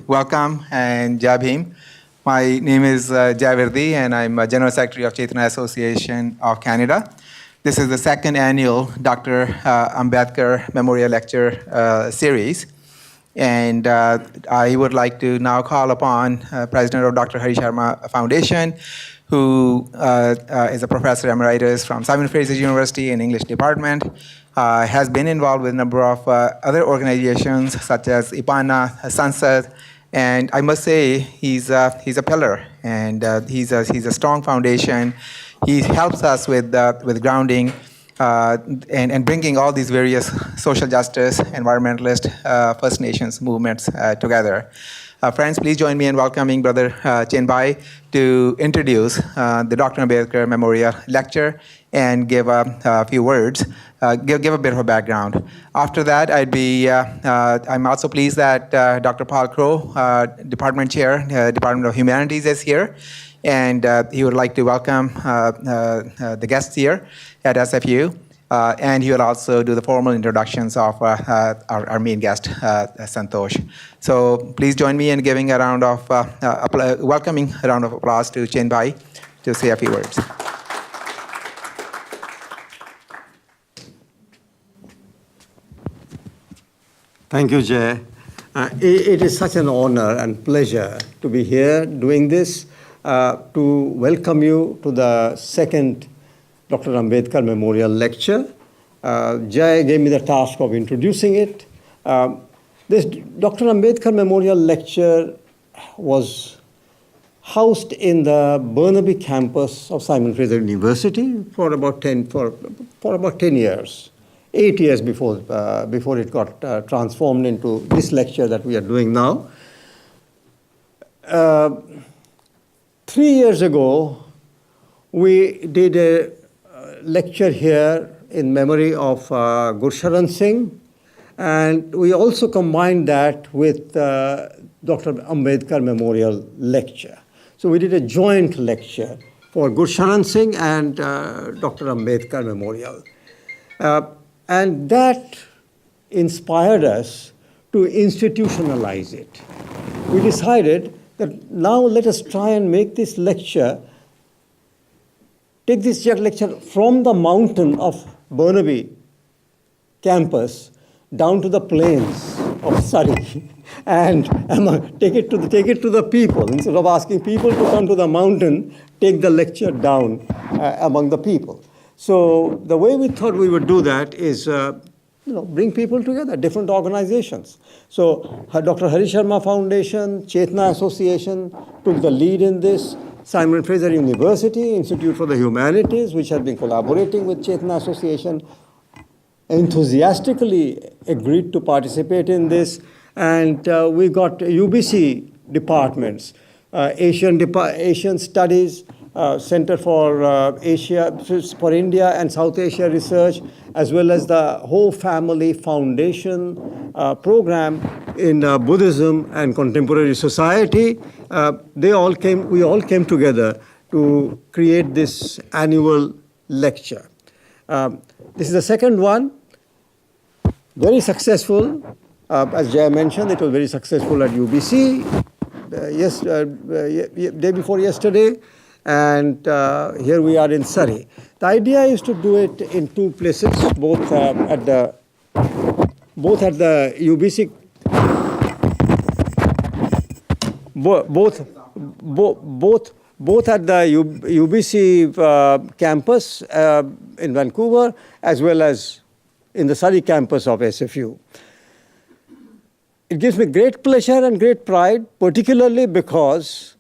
welcome and Jai Bhim. My name is Jai Virdi, and I'm General Secretary of Chaitanya Association of Canada. This is the second annual Dr. Ambedkar Memorial Lecture Series. And I would like to now call upon President of Dr. Hari Sharma Foundation, who is a professor emeritus from Simon Fraser University in English department, has been involved with a number of other organizations such as IPANA, Sansad, and I must say he's a pillar, and he's a strong foundation. He helps us with grounding and bringing all these various social justice, environmentalist, First Nations movements together. Friends, please join me in welcoming Brother Chenbai to introduce the Dr. Ambedkar Memorial Lecture and give a few words, give a bit of a background. After that, I'm also pleased that Dr. Paul Crow, Department Chair, Department of Humanities, is here, and he would like to welcome the guests here at SFU. And he will also do the formal introductions of our main guest, Santosh. So please join me in giving a round of welcoming round of applause to Chenbai to say a few words. Thank you, Jay. It is such an honor and pleasure to be here doing this, to welcome you to the second Dr. Ambedkar Memorial Lecture. Jay gave me the task of introducing it. This Dr. Ambedkar Memorial Lecture was housed in the Burnaby campus of Simon Fraser University for about 10 years, 8 years before it got transformed into this lecture that we are doing now. 3 years ago, we did a lecture here in memory of Gursharan Singh, and we also combined that with Dr. Ambedkar Memorial Lecture. So we did a joint lecture for Gursharan Singh and Dr. Ambedkar Memorial. And that inspired us to institutionalize it. We decided that now let us try and make this lecture, take this lecture from the mountain of Burnaby campus down to the plains of Surrey and take it to the people. Instead of asking people to come to the mountain, take the lecture down among the people. So the way we thought we would do that is bring people together, different organizations. So Dr. Hari Sharma Foundation, Chaitanya Association took the lead in this. Simon Fraser University, Institute for the Humanities, which has been collaborating with Chaitanya Association, enthusiastically agreed to participate in this. And we got UBC departments, Asian Studies, Center for India and South Asia Research, as well as the Whole Family Foundation program in Buddhism and Contemporary Society. We all came together to create this annual lecture. This is the second one, very successful. As Jay mentioned, it was very successful at UBC day before yesterday. And here we are in Surrey. The idea is to do it in two places, both at the UBC, both at the UBC campus in Vancouver, as well as in the Surrey campus of SFU. It gives me great pleasure and great pride, particularly because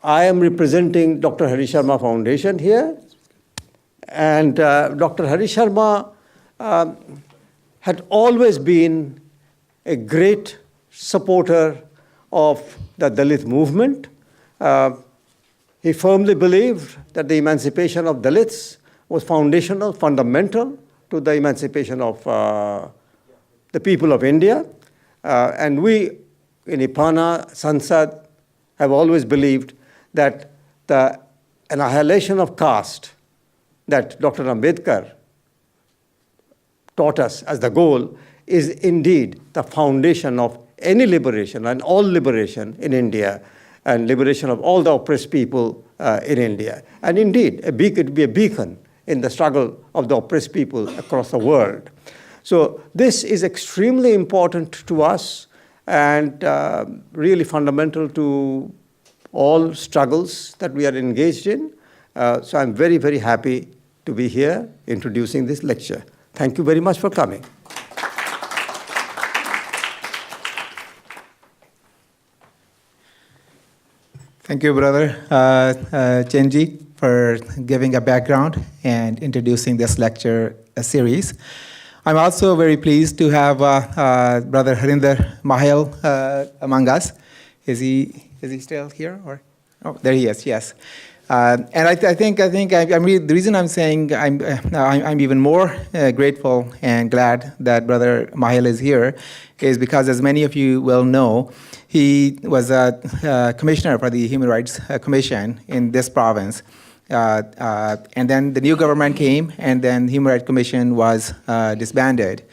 I am representing Dr. Hari Sharma Foundation here, and Dr. Hari Sharma had always been a great supporter of the Dalit movement. He firmly believed that the emancipation of Dalits was foundational, fundamental to the emancipation of the people of India. And we in IPANA, Sansad, have always believed that the annihilation of caste that Dr. Ambedkar taught us as the goal is indeed the foundation of any liberation and all liberation in India and liberation of all the oppressed people in India. And indeed, it would be a beacon in the struggle of the oppressed people across the world. So this is extremely important to us and really fundamental to all struggles that we are engaged in. So I'm very, very happy to be here introducing this lecture. Thank you very much for coming. Thank you, Brother Chenji, for giving a background and introducing this lecture series. I'm also very pleased to have Brother Harinder Mahil among us. Is he still here? Or oh, there he is. Yes. And I think the reason I'm saying I'm even more grateful and glad that Brother Mahil is here is because, as many of you will know, he was a commissioner for the Human Rights Commission in this province. And then the new government came, and then the Human Rights Commission was disbanded.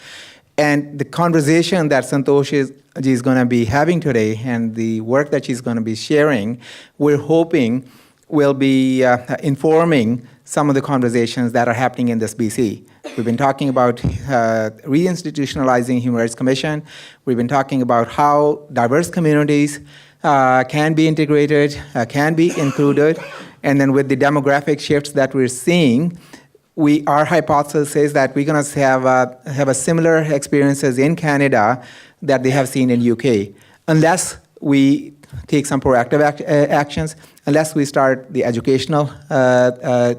And the conversation that Santosh is going to be having today and the work that she's going to be sharing, we're hoping will be informing some of the conversations that are happening in this BC. We've been talking about reinstitutionalizing Human Rights Commission. We've been talking about how diverse communities can be integrated, can be included, and then with the demographic shifts that we're seeing, our hypothesis is that we're going to have a similar experiences in Canada that they have seen in UK, unless we take some proactive actions, unless we start the educational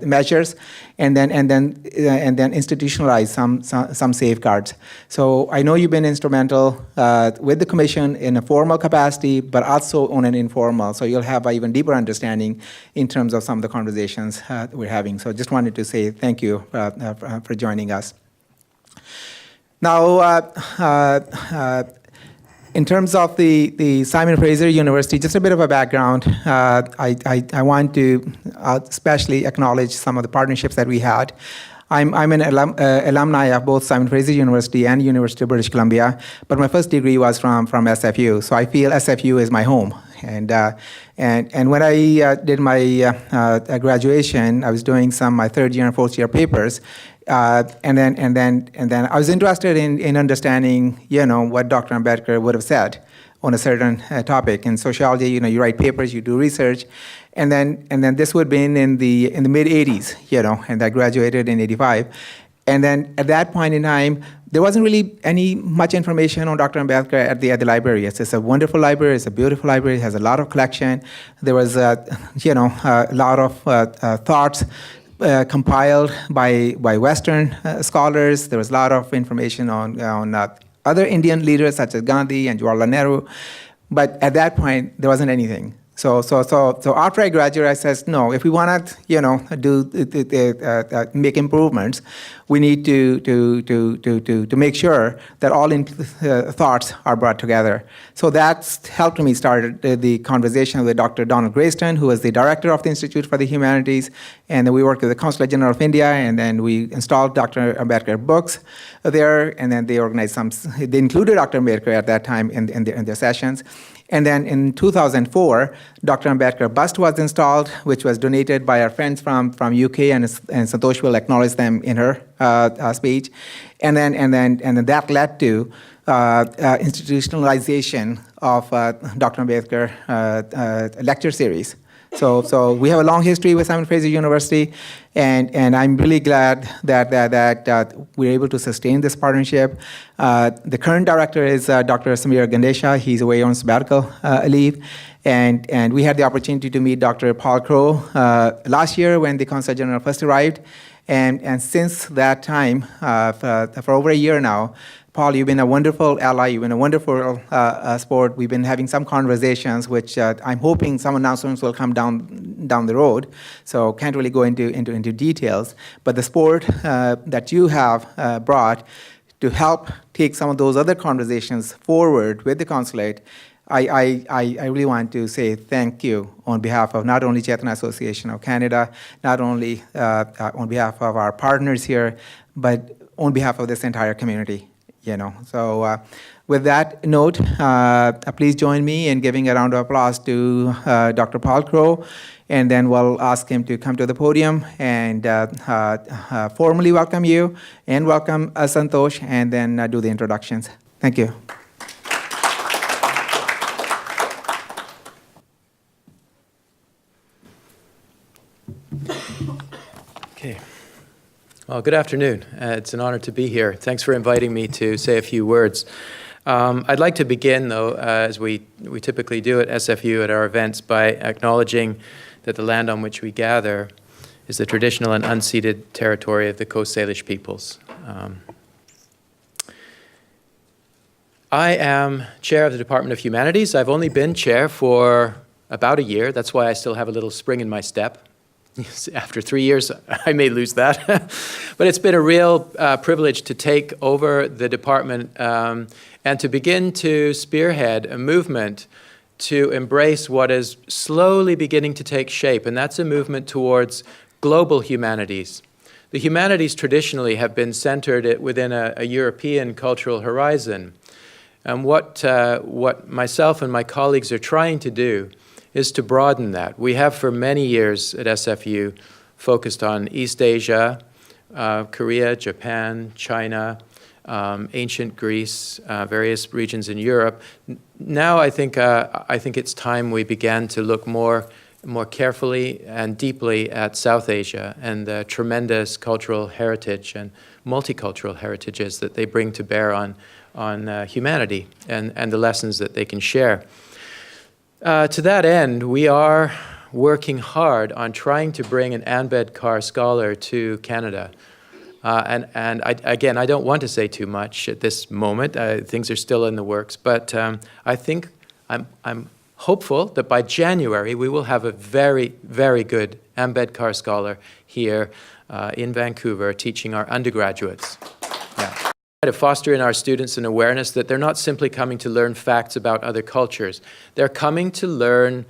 measures, and then institutionalize some safeguards. So I know you've been instrumental with the commission in a formal capacity, but also on an informal. So you'll have an even deeper understanding in terms of some of the conversations we're having. So just wanted to say thank you for joining us. Now, in terms of the Simon Fraser University, just a bit of a background. I want to especially acknowledge some of the partnerships that we had. I'm an alumni of both Simon Fraser University and University of British Columbia, but my first degree was from SFU, so I feel SFU is my home. And when I did my graduation, I was doing my third year and fourth year papers. And then I was interested in understanding, what Dr. Ambedkar would have said on a certain topic. In sociology, you write papers, you do research, and then this would have been in the mid '80s, and I graduated in '85, and then at that point in time, there wasn't really much information on Dr. Ambedkar at the library. It's a wonderful library. It's a beautiful library. It has a lot of collection. There was a lot of thoughts compiled by Western scholars. There was a lot of information on other Indian leaders such as Gandhi and Jawaharlal Nehru, but at that point there wasn't anything. So after I graduated, I said, no, if we want to make improvements, we need to make sure that all thoughts are brought together. So that's helped me start the conversation with Dr. Donald Grayston, who was the director of the Institute for the Humanities, and then we worked with the Consulate General of India, and then we installed Dr. Ambedkar books there, and then they organized they included Dr. Ambedkar at that time in their sessions. And then in 2004, Dr. Ambedkar bust was installed, which was donated by our friends from UK, and Santosh will acknowledge them in her speech. And then that led to institutionalization of Dr. Ambedkar lecture series. So we have a long history with Simon Fraser University, and I'm really glad that we're able to sustain this partnership. The current director is Dr. Samir Gandesha. He's away on sabbatical leave, and we had the opportunity to meet Dr. Paul Crow last year when the Consul General first arrived, and since that time, for over a year now, Paul, you've been a wonderful ally. You've been a wonderful sport. We've been having some conversations, which I'm hoping some announcements will come down the road. So can't really go into details. But the sport that you have brought to help take some of those other conversations forward with the consulate, I really want to say thank you on behalf of not only Chaitanya Association of Canada, not only on behalf of our partners here, but on behalf of this entire community. So With that note, please join me in giving a round of applause to Dr. Paul Crow, and then we'll ask him to come to the podium and formally welcome you and welcome Santosh, and then do the introductions. Thank you. Okay. Well, good afternoon. It's an honor to be here. Thanks for inviting me to say a few words. I'd like to begin, though, as we typically do at SFU at our events, by acknowledging that the land on which we gather is the traditional and unceded territory of the Coast Salish peoples. I am chair of the Department of Humanities. I've only been chair for about a year. That's why I still have a little spring in my step. After 3 years, I may lose that. But it's been a real privilege to take over the department and to begin to spearhead a movement to embrace what is slowly beginning to take shape, and that's a movement towards global humanities. The humanities traditionally have been centered within a European cultural horizon. And what myself and my colleagues are trying to do is to broaden that. We have for many years at SFU focused on East Asia, Korea, Japan, China, ancient Greece, various regions in Europe. Now I think it's time we began to look more carefully and deeply at South Asia and the tremendous cultural heritage and multicultural heritages that they bring to bear on humanity and the lessons that they can share. To that end, we are working hard on trying to bring an Ambedkar scholar to Canada. Again, I don't want to say too much at this moment. Things are still in the works, but I think I'm hopeful that by January we will have a very, very good Ambedkar scholar here in Vancouver teaching our undergraduates. Yeah. To foster in our students an awareness that they're not simply coming to learn facts about other cultures. They're coming to learn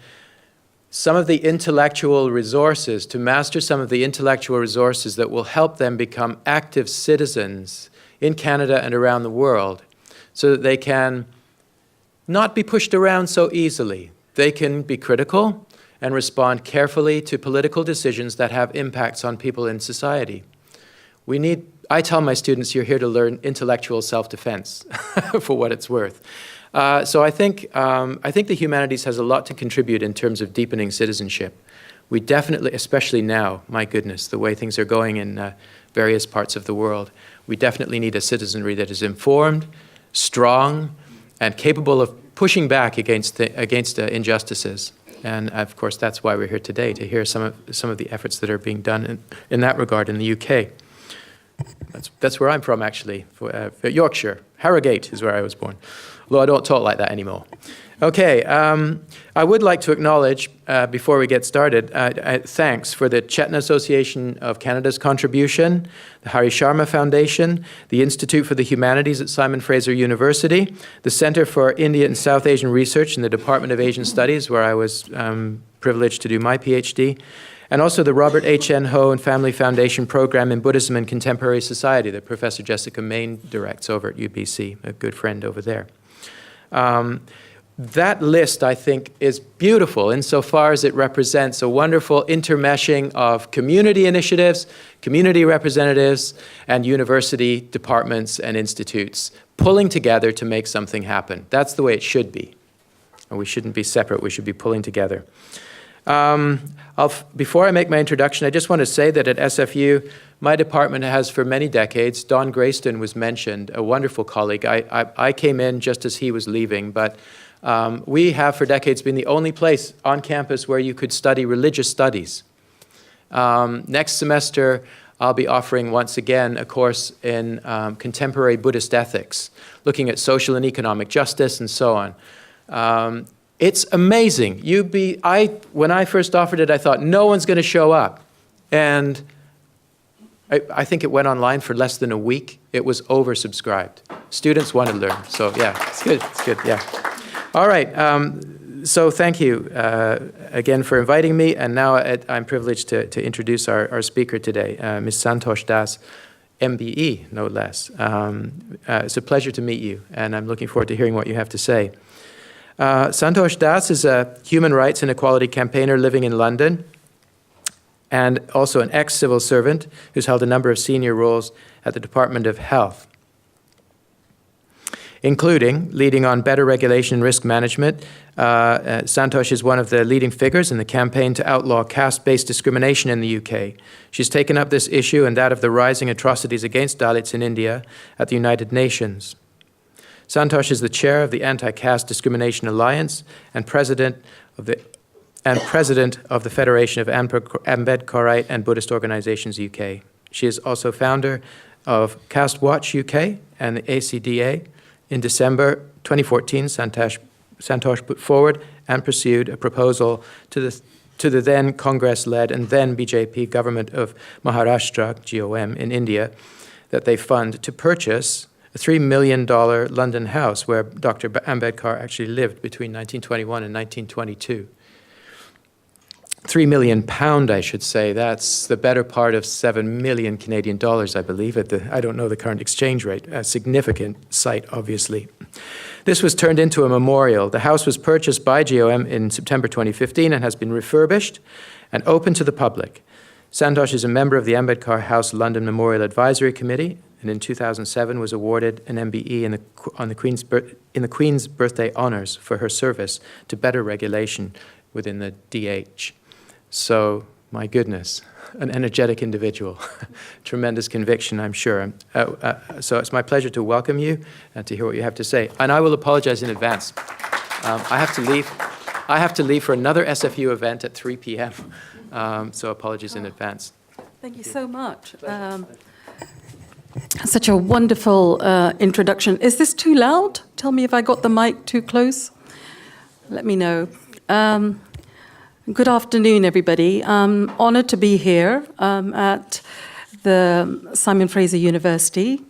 some of the intellectual resources, to master some of the intellectual resources that will help them become active citizens in Canada and around the world, so that they can not be pushed around so easily. They can be critical and respond carefully to political decisions that have impacts on people in society. I tell my students, you're here to learn intellectual self-defense, for what it's worth. So I think the humanities has a lot to contribute in terms of deepening citizenship. We definitely, especially now, my goodness, the way things are going in various parts of the world, we definitely need a citizenry that is informed, strong, and capable of pushing back against injustices. And of course, that's why we're here today, to hear some of the efforts that are being done in that regard in the UK. That's where I'm from, actually, Yorkshire. Harrogate is where I was born, although I don't talk like that anymore. Okay, I would like to acknowledge, before we get started, thanks for the Chetna Association of Canada's contribution, the Hari Sharma Foundation, the Institute for the Humanities at Simon Fraser University, the Center for India and South Asian Research in the Department of Asian Studies, where I was privileged to do my PhD, and also the Robert H. N. Ho and Family Foundation Program in Buddhism and Contemporary Society that Professor Jessica Main directs over at UBC, a good friend over there. That list, I think, is beautiful insofar as it represents a wonderful intermeshing of community initiatives, community representatives, and university departments and institutes pulling together to make something happen. That's the way it should be. And we shouldn't be separate, we should be pulling together. Before I make my introduction, I just want to say that at SFU, my department has for many decades, Don Grayston was mentioned, a wonderful colleague. I came in just as he was leaving, but we have for decades been the only place on campus where you could study religious studies. Next semester, I'll be offering once again a course in contemporary Buddhist ethics, looking at social and economic justice and so on. It's amazing. When I first offered it, I thought, no one's going to show up. And I think it went online for less than a week. It was oversubscribed. Students want to learn. So yeah, it's good, yeah. All right, so thank you again for inviting me. And now I'm privileged to introduce our speaker today, Ms. Santosh Das. MBE, no less. It's a pleasure to meet you, and I'm looking forward to hearing what you have to say. Santosh Das is a human rights and equality campaigner living in London, and also an ex-civil servant who's held a number of senior roles at the Department of Health, including leading on better regulation and risk management. Santosh is one of the leading figures in the campaign to outlaw caste-based discrimination in the UK. She's taken up this issue and that of the rising atrocities against Dalits in India at the United Nations. Santosh is the chair of the Anti-Caste Discrimination Alliance and president of the Federation of Ambedkarite and Buddhist Organizations UK. She is also founder of Caste Watch UK and the ACDA. In December 2014, Santosh put forward and pursued a proposal to the then Congress-led and then BJP government of Maharashtra, GOM, in India, that they fund to purchase a $3 million London house where Dr. Ambedkar actually lived between 1921 and 1922. £3 million, I should say. That's the better part of 7 million Canadian dollars, I believe. I don't know the current exchange rate. A significant site, obviously. This was turned into a memorial. The house was purchased by GOM in September 2015 and has been refurbished and open to the public. Santosh is a member of the Ambedkar House London Memorial Advisory Committee, and in 2007 was awarded an MBE in the Queen's Birthday Honours for her service to better regulation within the DH. So, my goodness, an energetic individual. Tremendous conviction, I'm sure. So it's my pleasure to welcome you and to hear what you have to say. And I will apologize in advance. I have to leave for another SFU event at 3 p.m. So apologies in advance. Thank you so much. Such a wonderful introduction. Is this too loud? Tell me if I got the mic too close. Let me know. Good afternoon, everybody. I'm honoured to be here at the Simon Fraser University.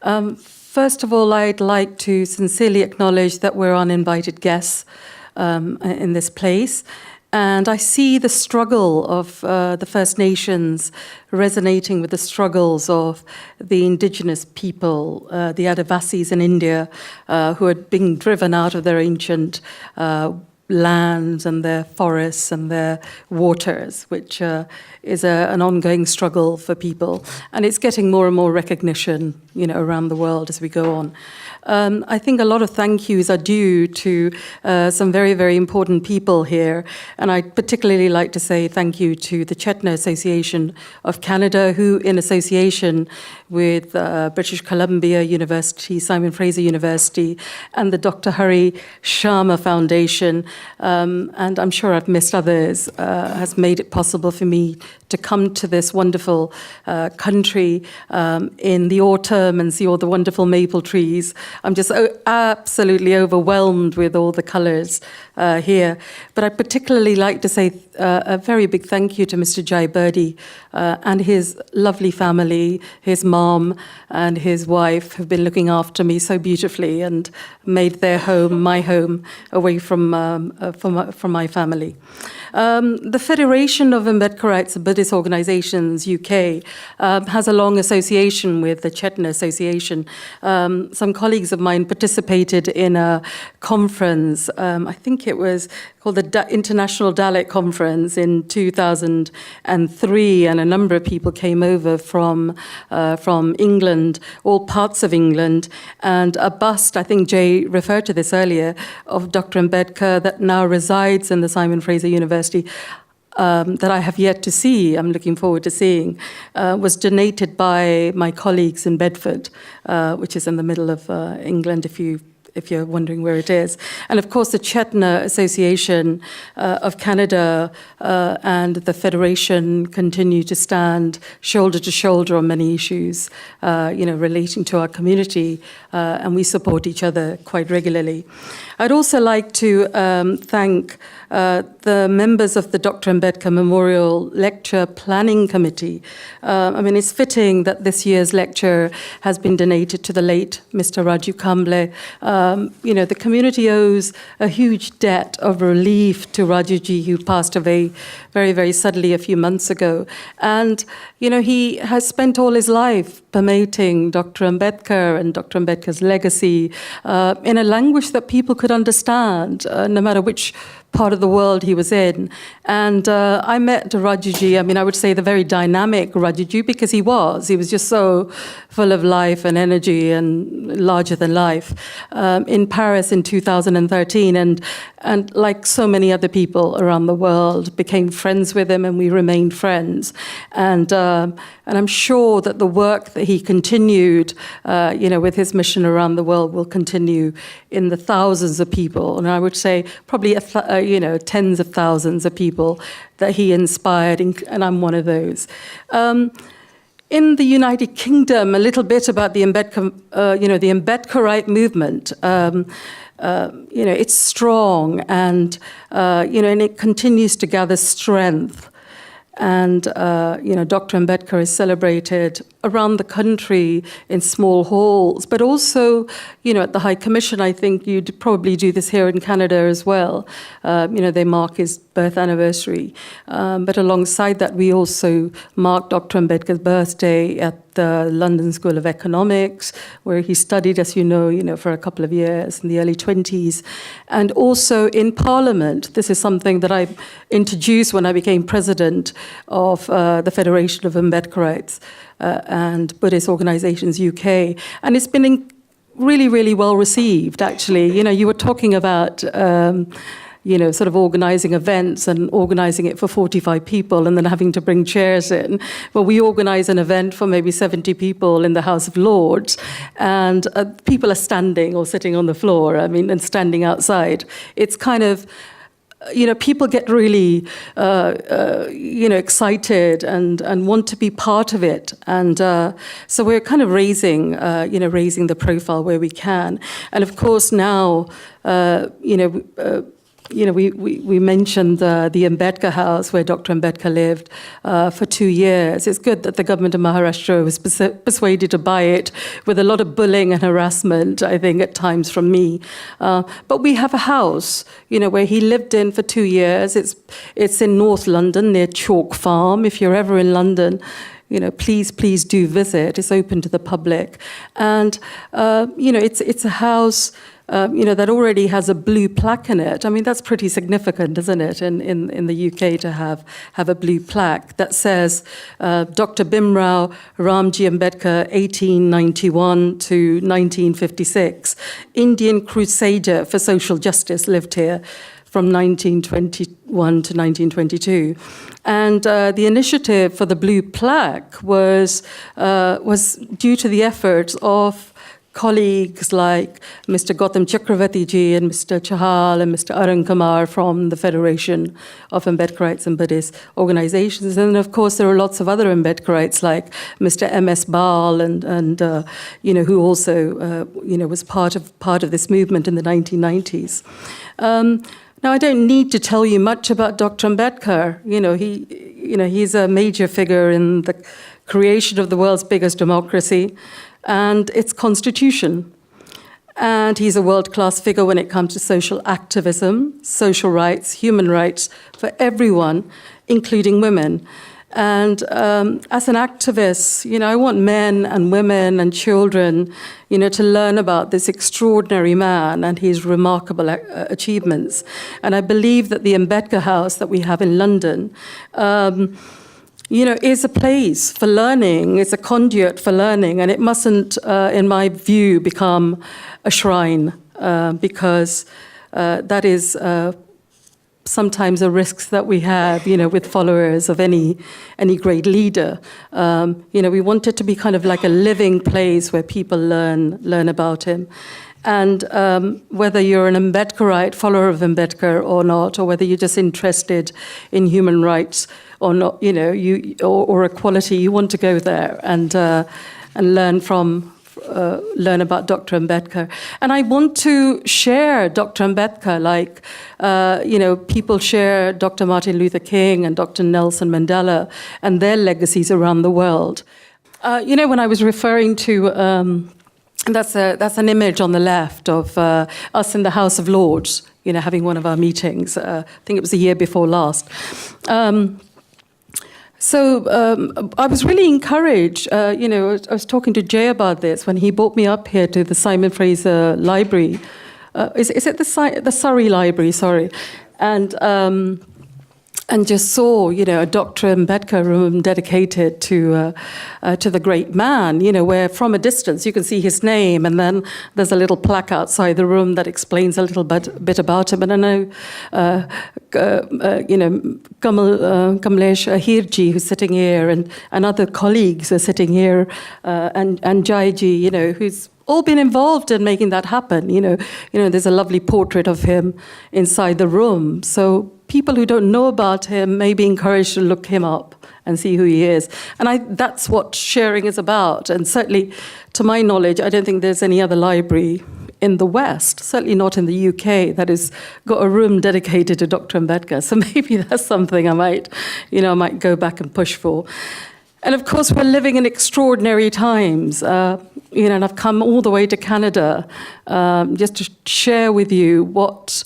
First of all, I'd like to sincerely acknowledge that we're uninvited guests in this place. And I see the struggle of the First Nations resonating with the struggles of the indigenous people, the Adivasis in India, who are being driven out of their ancient lands and their forests and their waters, which is an ongoing struggle for people. And it's getting more and more recognition, around the world as we go on. I think a lot of thank yous are due to some very, very important people here. And I'd particularly like to say thank you to the Chetna Association of Canada, who, in association with British Columbia University, Simon Fraser University, and the Dr. Hari Sharma Foundation, and I'm sure I've missed others, has made it possible for me to come to this wonderful country in the autumn and see all the wonderful maple trees. I'm just absolutely overwhelmed with all the colours here. But I'd particularly like to say a very big thank you to Mr. Jai Birdy and his lovely family, his mom and his wife, who've been looking after me so beautifully and made their home my home away from my family. The Federation of Ambedkarites and Buddhist Organizations UK has a long association with the Chetna Association. Some colleagues of mine participated in a conference, I think it was called the International Dalit Conference in 2003, and a number of people came over from England, all parts of England, and a bust, I think Jay referred to this earlier, of Dr. Ambedkar that now resides in the Simon Fraser University, that I have yet to see, I'm looking forward to seeing, was donated by my colleagues in Bedford, which is in the middle of England, if you're wondering where it is. And of course, the Chetna Association of Canada and the Federation continue to stand shoulder to shoulder on many issues, relating to our community, and we support each other quite regularly. I'd also like to thank the members of the Dr. Ambedkar Memorial Lecture Planning Committee. It's fitting that this year's lecture has been donated to the late Mr. Raju Kamble, the community owes a huge debt of relief to Rajuji, who passed away very, very suddenly a few months ago. And, he has spent all his life promoting Dr. Ambedkar and Dr. Ambedkar's legacy in a language that people could understand, no matter which part of the world he was in. And I met Rajuji, I would say the very dynamic Rajuji, because he was just so full of life and energy and larger than life in Paris in 2013. And like so many other people around the world, became friends with him, and we remained friends. And I'm sure that the work that he continued, with his mission around the world will continue in the thousands of people. And I would say probably, tens of thousands of people that he inspired, and I'm one of those. In the United Kingdom, a little bit about the the Ambedkarite movement. It's strong, and and it continues to gather strength. And Dr. Ambedkar is celebrated around the country in small halls, but also, at the High Commission. I think you'd probably do this here in Canada as well. They mark his birth anniversary. But alongside that, we also mark Dr. Ambedkar's birthday at the London School of Economics, where he studied, as you know, for a couple of years in the early 20s. And also in Parliament. This is something that I introduced when I became president of the Federation of Ambedkarites and Buddhist Organizations UK. And it's been really, really well received, actually. You were talking about sort of organizing events and organizing it for 45 people and then having to bring chairs in. Well, we organize an event for maybe 70 people in the House of Lords, and people are standing or sitting on the floor, and standing outside. It's kind of, people get really, excited and want to be part of it. And so we're kind of raising the profile where we can. And of course now, we mentioned the Ambedkar House where Dr. Ambedkar lived for 2 years. It's good that the government of Maharashtra was persuaded to buy it with a lot of bullying and harassment, I think, at times from me. But we have a house, where he lived in for 2 years. It's in North London near Chalk Farm. If you're ever in London, please do visit. It's open to the public. And, it's a house that already has a blue plaque in it. That's pretty significant, isn't it, in the UK to have a blue plaque that says Dr. Bhimrao Ramji Ambedkar, 1891 to 1956, Indian crusader for social justice, lived here from 1921 to 1922. And the initiative for the blue plaque was due to the efforts of colleagues like Mr. Gautam Chakravarti ji and Mr. Chahal and Mr. Arun Kumar from the Federation of Ambedkarites and Buddhist Organizations. And of course, there are lots of other Ambedkarites like Mr. M.S. Bal and who also, was part of this movement in the 1990s. Now, I don't need to tell you much about Dr. Ambedkar. He's a major figure in the creation of the world's biggest democracy and its constitution. And he's a world-class figure when it comes to social activism, social rights, human rights for everyone, including women. And as an activist, I want men and women and children, to learn about this extraordinary man and his remarkable achievements. And I believe that the Ambedkar House that we have in London, is a place for learning, it's a conduit for learning, and it mustn't, in my view, become a shrine, because that is sometimes a risk that we have, with followers of any great leader. We want it to be kind of like a living place where people learn about him. And whether you're an Ambedkarite, follower of Ambedkar or not, or whether you're just interested in human rights or not, or equality, you want to go there and learn about Dr. Ambedkar. And I want to share Dr. Ambedkar like, people share Dr. Martin Luther King and Dr. Nelson Mandela and their legacies around the world. When I was referring to That's an image on the left of us in the House of Lords, having one of our meetings. I think it was the year before last. So I was really encouraged. I was talking to Jay about this when he brought me up here to the Simon Fraser Library. Is it the Surrey Library? Sorry, and just saw, a Dr. Ambedkar room dedicated to the great man, where from a distance you can see his name, and then there's a little plaque outside the room that explains a little bit about him. And I know, Kamlesh Ahirji, who's sitting here, and other colleagues are sitting here, and Jaiji, who's all been involved in making that happen. There's a lovely portrait of him inside the room. So people who don't know about him may be encouraged to look him up and see who he is. And that's what sharing is about. And certainly, to my knowledge, I don't think there's any other library in the West, certainly not in the UK, that has got a room dedicated to Dr. Ambedkar. So maybe that's something I might go back and push for. And of course, we're living in extraordinary times, and I've come all the way to Canada just to share with you what's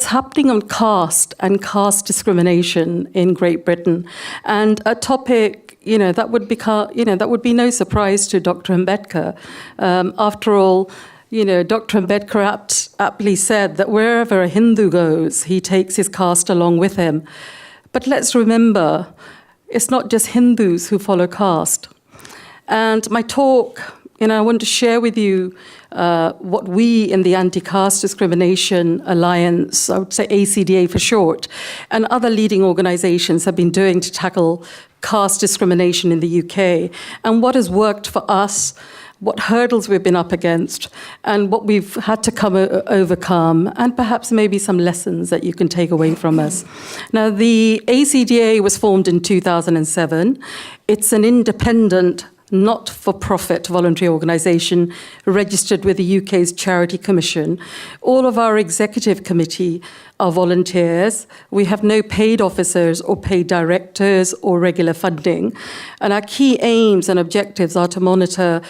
happening on caste and caste discrimination in Great Britain, and a topic that would be no surprise to Dr. Ambedkar. After all, Dr. Ambedkar aptly said that wherever a Hindu goes, he takes his caste along with him. But let's remember, it's not just Hindus who follow caste. And my talk, I want to share with you what we in the Anti-Caste Discrimination Alliance, I would say ACDA for short, and other leading organizations have been doing to tackle caste discrimination in the UK, and what has worked for us, what hurdles we've been up against, and what we've had to overcome, and perhaps maybe some lessons that you can take away from us. Now, the ACDA was formed in 2007. It's an independent, not-for-profit voluntary organisation registered with the UK's Charity Commission. All of our executive committee are volunteers. We have no paid officers or paid directors or regular funding. And our key aims and objectives are to monitor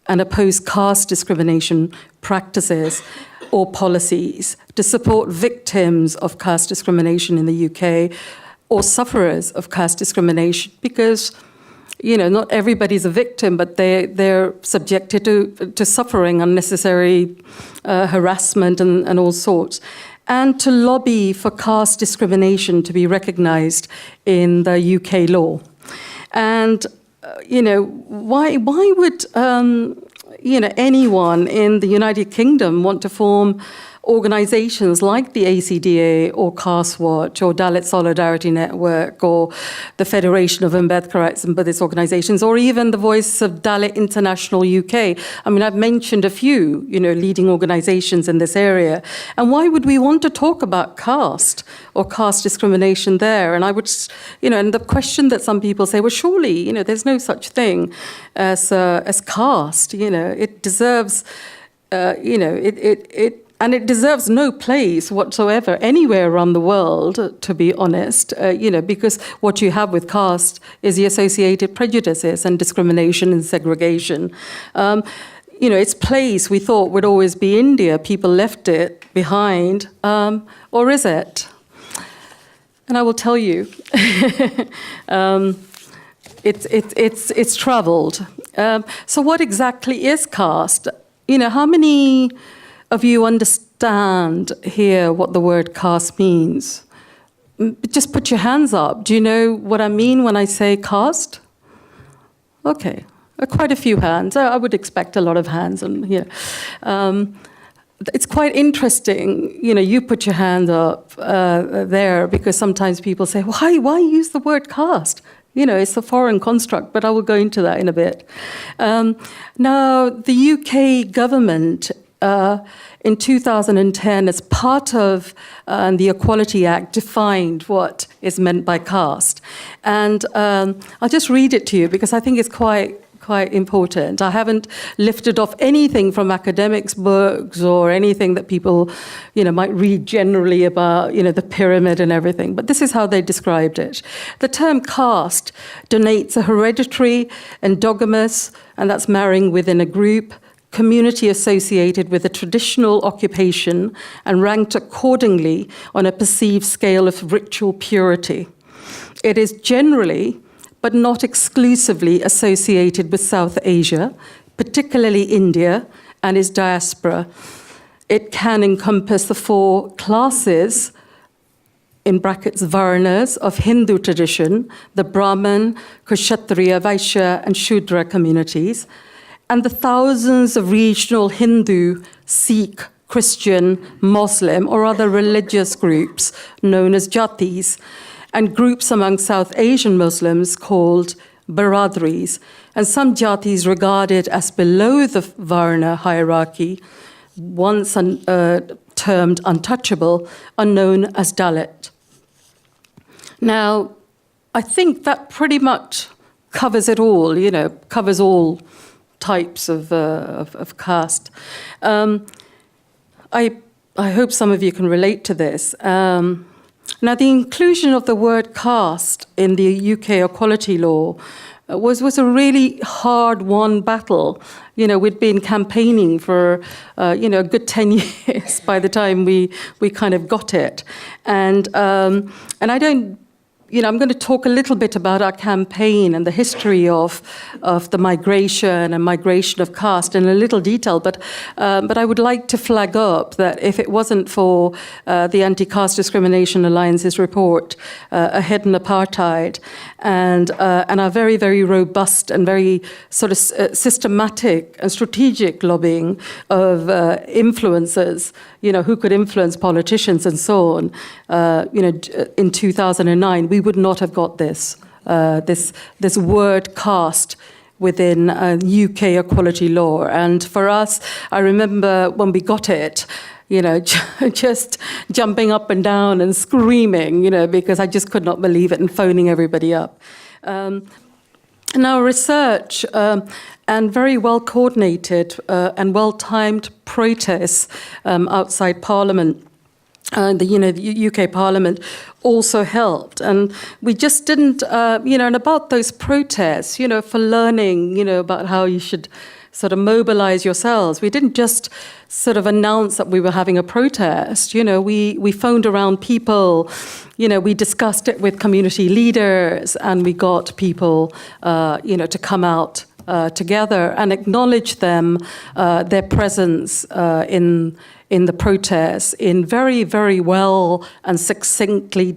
and oppose caste discrimination practices or policies, to support victims of caste discrimination in the UK or sufferers of caste discrimination, because not everybody's a victim, but they're subjected to suffering, unnecessary harassment and all sorts. And to lobby for caste discrimination to be recognised in the UK law. And why would anyone in the United Kingdom want to form organizations like the ACDA or Caste Watch or Dalit Solidarity Network or the Federation of Ambedkarites and Buddhist organizations, or even the Voice of Dalit International UK? I mean, I've mentioned a few, leading organizations in this area. And why would we want to talk about caste or caste discrimination there? And I would, and the question that some people say, well, surely, there's no such thing as caste. It deserves, and it deserves no place whatsoever anywhere around the world, to be honest, because what you have with caste is the associated prejudices and discrimination and segregation. Its place, we thought, would always be India. People left it behind, or is it? And I will tell you, it's travelled. So what exactly is caste? How many of you understand here what the word caste means? Just put your hands up. Do you know what I mean when I say caste? Okay, quite a few hands. I would expect a lot of hands. And it's quite interesting. You put your hand up there because sometimes people say, why use the word caste? It's a foreign construct, but I will go into that in a bit. Now, the UK government in 2010, as part of the Equality Act, defined what is meant by caste. And I'll just read it to you because I think it's quite quite important. I haven't lifted off anything from academics' books or anything that people, might read generally about, the pyramid and everything. But this is how they described it. The term caste denotes a hereditary, endogamous, and that's marrying within a group, community associated with a traditional occupation and ranked accordingly on a perceived scale of ritual purity. It is generally, but not exclusively, associated with South Asia, particularly India and its diaspora. It can encompass the 4 classes, in brackets varnas, of Hindu tradition, the Brahmin, Kshatriya, Vaishya, and Shudra communities, and the thousands of regional Hindu, Sikh, Christian, Muslim, or other religious groups known as jatis, and groups among South Asian Muslims called Baradris, and some jatis regarded as below the Varna hierarchy, once termed untouchable, are known as Dalit. Now, I think that pretty much covers it all, covers all types of caste. I hope some of you can relate to this. Now, the inclusion of the word caste in the UK equality law was a really hard-won battle. We'd been campaigning for, a good 10 years by the time we kind of got it. And I don't, I'm going to talk a little bit about our campaign and the history of the migration of caste in a little detail, but I would like to flag up that if it wasn't for the Anti-Caste Discrimination Alliance's report, A Hidden Apartheid, and our very, very robust and very sort of systematic and strategic lobbying of influencers, who could influence politicians and so on, in 2009, we would not have got this word caste within UK equality law. And for us, I remember when we got it, just jumping up and down and screaming, because I just could not believe it and phoning everybody up. Now, research and very well coordinated and well-timed protests outside Parliament, the UK Parliament, also helped. And we just didn't, and about those protests, for learning, about how you should sort of mobilize yourselves. We didn't just sort of announce that we were having a protest. We phoned around people, we discussed it with community leaders, and we got people, to come out together and acknowledge them, their presence in the protests in very, very well and succinctly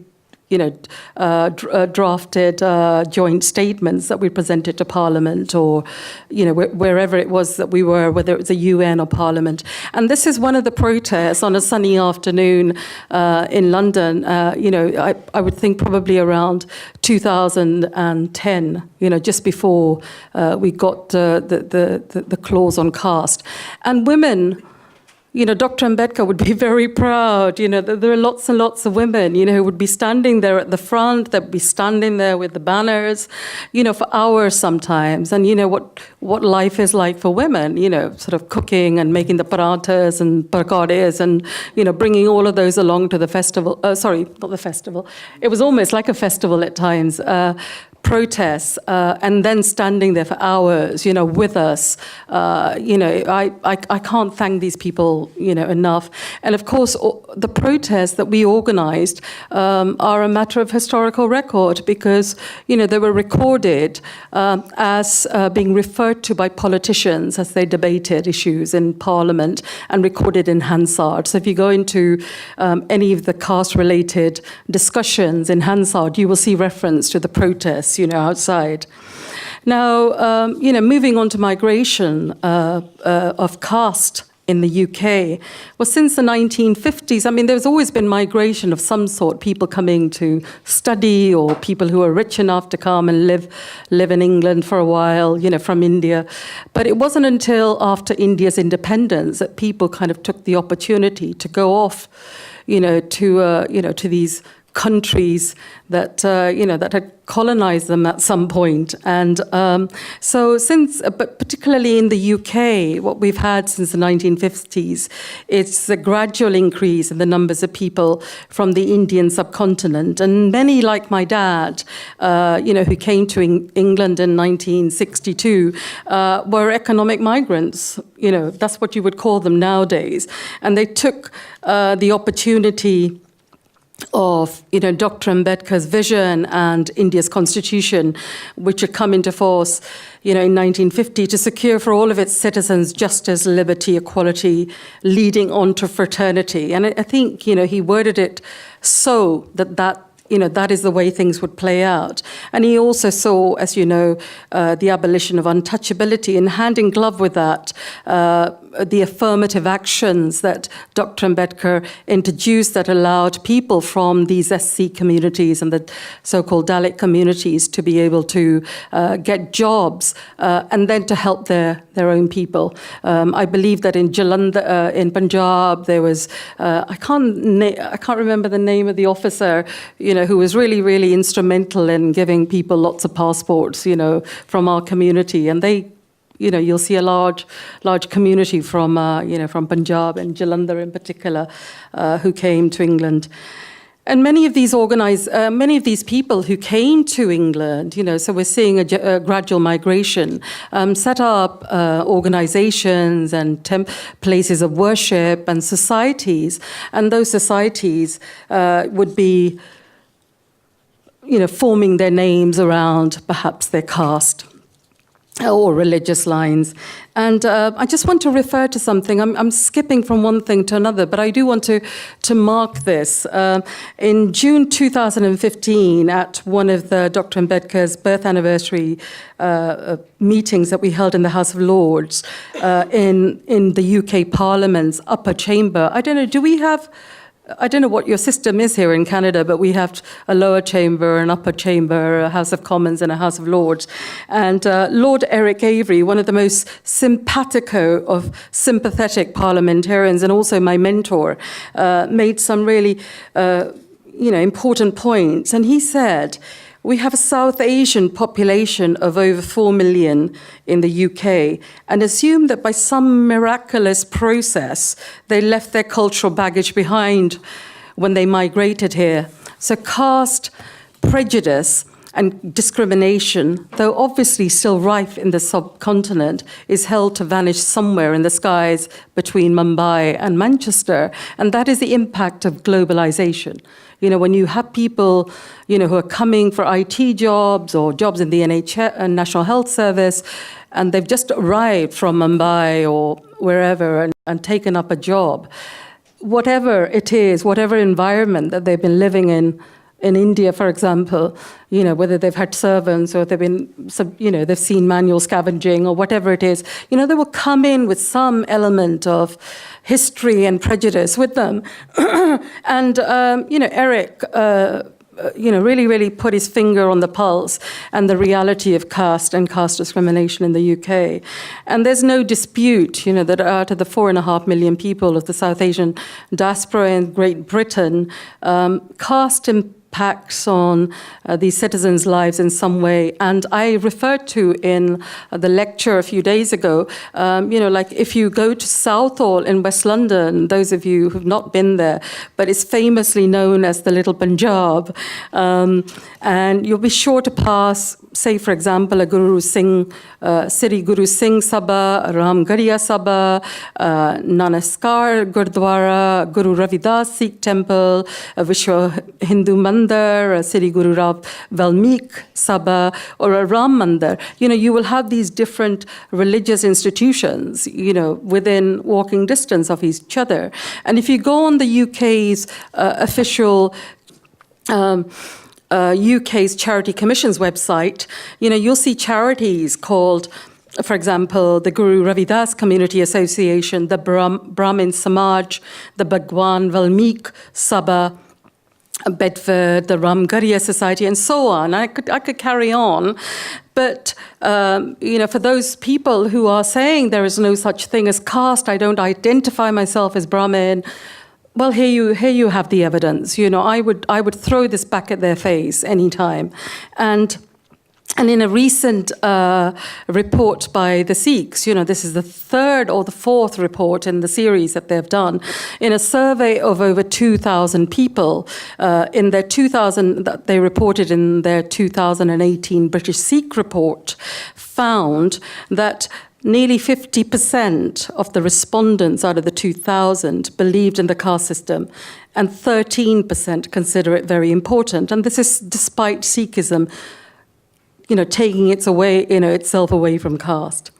drafted joint statements that we presented to Parliament or, wherever it was that we were, whether it was a UN or Parliament. And this is one of the protests on a sunny afternoon in London, I would think probably around 2010, just before we got the clause on caste. And women, Dr. Ambedkar would be very proud, that there are lots and lots of women, who would be standing there at the front, that would be standing there with the banners, for hours sometimes. And what life is like for women, sort of cooking and making the parathas and parkades and, bringing all of those along to the festival. Sorry, not the festival. It was almost like a festival at times. Protests and then standing there for hours, with us. I can't thank these people, enough. And of course, the protests that we organized are a matter of historical record because, they were recorded as being referred to by politicians as they debated issues in Parliament and recorded in Hansard. So if you go into any of the caste-related discussions in Hansard, you will see reference to the protests, outside. Now, moving on to migration of caste in the UK. Well, since the 1950s, there's always been migration of some sort, people coming to study or people who are rich enough to come and live in England for a while, from India. But it wasn't until after India's independence that people kind of took the opportunity to go off, to these countries that that had colonized them at some point. And so since, but particularly in the UK, what we've had since the 1950s, it's a gradual increase in the numbers of people from the Indian subcontinent. And many, like my dad, who came to England in 1962, were economic migrants. That's what you would call them nowadays. And they took the opportunity of Dr. Ambedkar's vision and India's constitution, which had come into force in 1950 to secure for all of its citizens justice, liberty, equality, leading on to fraternity. And I think he worded it so that that is the way things would play out. And he also saw, as you know, the abolition of untouchability, and hand in glove with that, the affirmative actions that Dr. Ambedkar introduced that allowed people from these SC communities and the so-called Dalit communities to be able to get jobs and then to help their own people. I believe that in Jalandhar, in Punjab, there was, I can't remember the name of the officer, who was really, really instrumental in giving people lots of passports, from our community. And they, you'll see a large community from Punjab and Jalandhar in particular, who came to England. And many of these people who came to England, so we're seeing a gradual migration, set up organizations and places of worship and societies. And those societies would be forming their names around perhaps their caste or religious lines. And I just want to refer to something. I'm skipping from one thing to another, but I do want to mark this. In June 2015, at one of the Dr. Ambedkar's birth anniversary meetings that we held in the House of Lords in the UK Parliament's upper chamber, I don't know what your system is here in Canada, but we have a lower chamber, an upper chamber, a House of Commons and a House of Lords. And Lord Eric Avery, one of the most simpatico of sympathetic parliamentarians and also my mentor, made some really important points. And he said, we have a South Asian population of over 4 million in the UK, and assume that by some miraculous process, they left their cultural baggage behind when they migrated here. So caste prejudice and discrimination, though obviously still rife in the subcontinent, is held to vanish somewhere in the skies between Mumbai and Manchester. And that is the impact of globalization. When you have people, who are coming for IT jobs or jobs in the NHS and National Health Service, and they've just arrived from Mumbai or wherever and taken up a job, whatever it is, whatever environment that they've been living in India, for example, whether they've had servants or they've seen manual scavenging or whatever it is, they will come in with some element of history and prejudice with them. And, Eric, really, really put his finger on the pulse and the reality of caste and caste discrimination in the UK. And there's no dispute, that out of the 4.5 million people of the South Asian diaspora in Great Britain, caste impacts on these citizens' lives in some way. And I referred to in the lecture a few days ago, like if you go to Southall in West London, those of you who've not been there, but it's famously known as the Little Punjab, and you'll be sure to pass, say, for example, a Sri Guru Singh Sabha, a Ramgarhia Sabha, Nanaskar Gurdwara, Guru Ravidas Sikh Temple, a Vishwa Hindu Mandir, a Sri Guru Rav Valmik Sabha, or a Ram Mandir. You will have these different religious institutions, within walking distance of each other. And if you go on the UK's official UK's Charity Commission's website, you'll see charities called, for example, the Guru Ravidas Community Association, the Brahmin Samaj, the Bhagwan Valmik Sabha, Bedford, the Ramgarhia Society, and so on. I could carry on. But, for those people who are saying there is no such thing as caste, I don't identify myself as Brahmin, Well, here you have the evidence. I would throw this back at their face anytime, and in a recent report by the Sikhs, this is the third or the fourth report in the series that they've done, in a survey of over 2,000 people, in their 2000 that they reported in their 2018 British Sikh report, found that nearly 50% of the respondents out of the 2,000 believed in the caste system, and 13% consider it very important. And this is despite Sikhism, taking itself away from caste.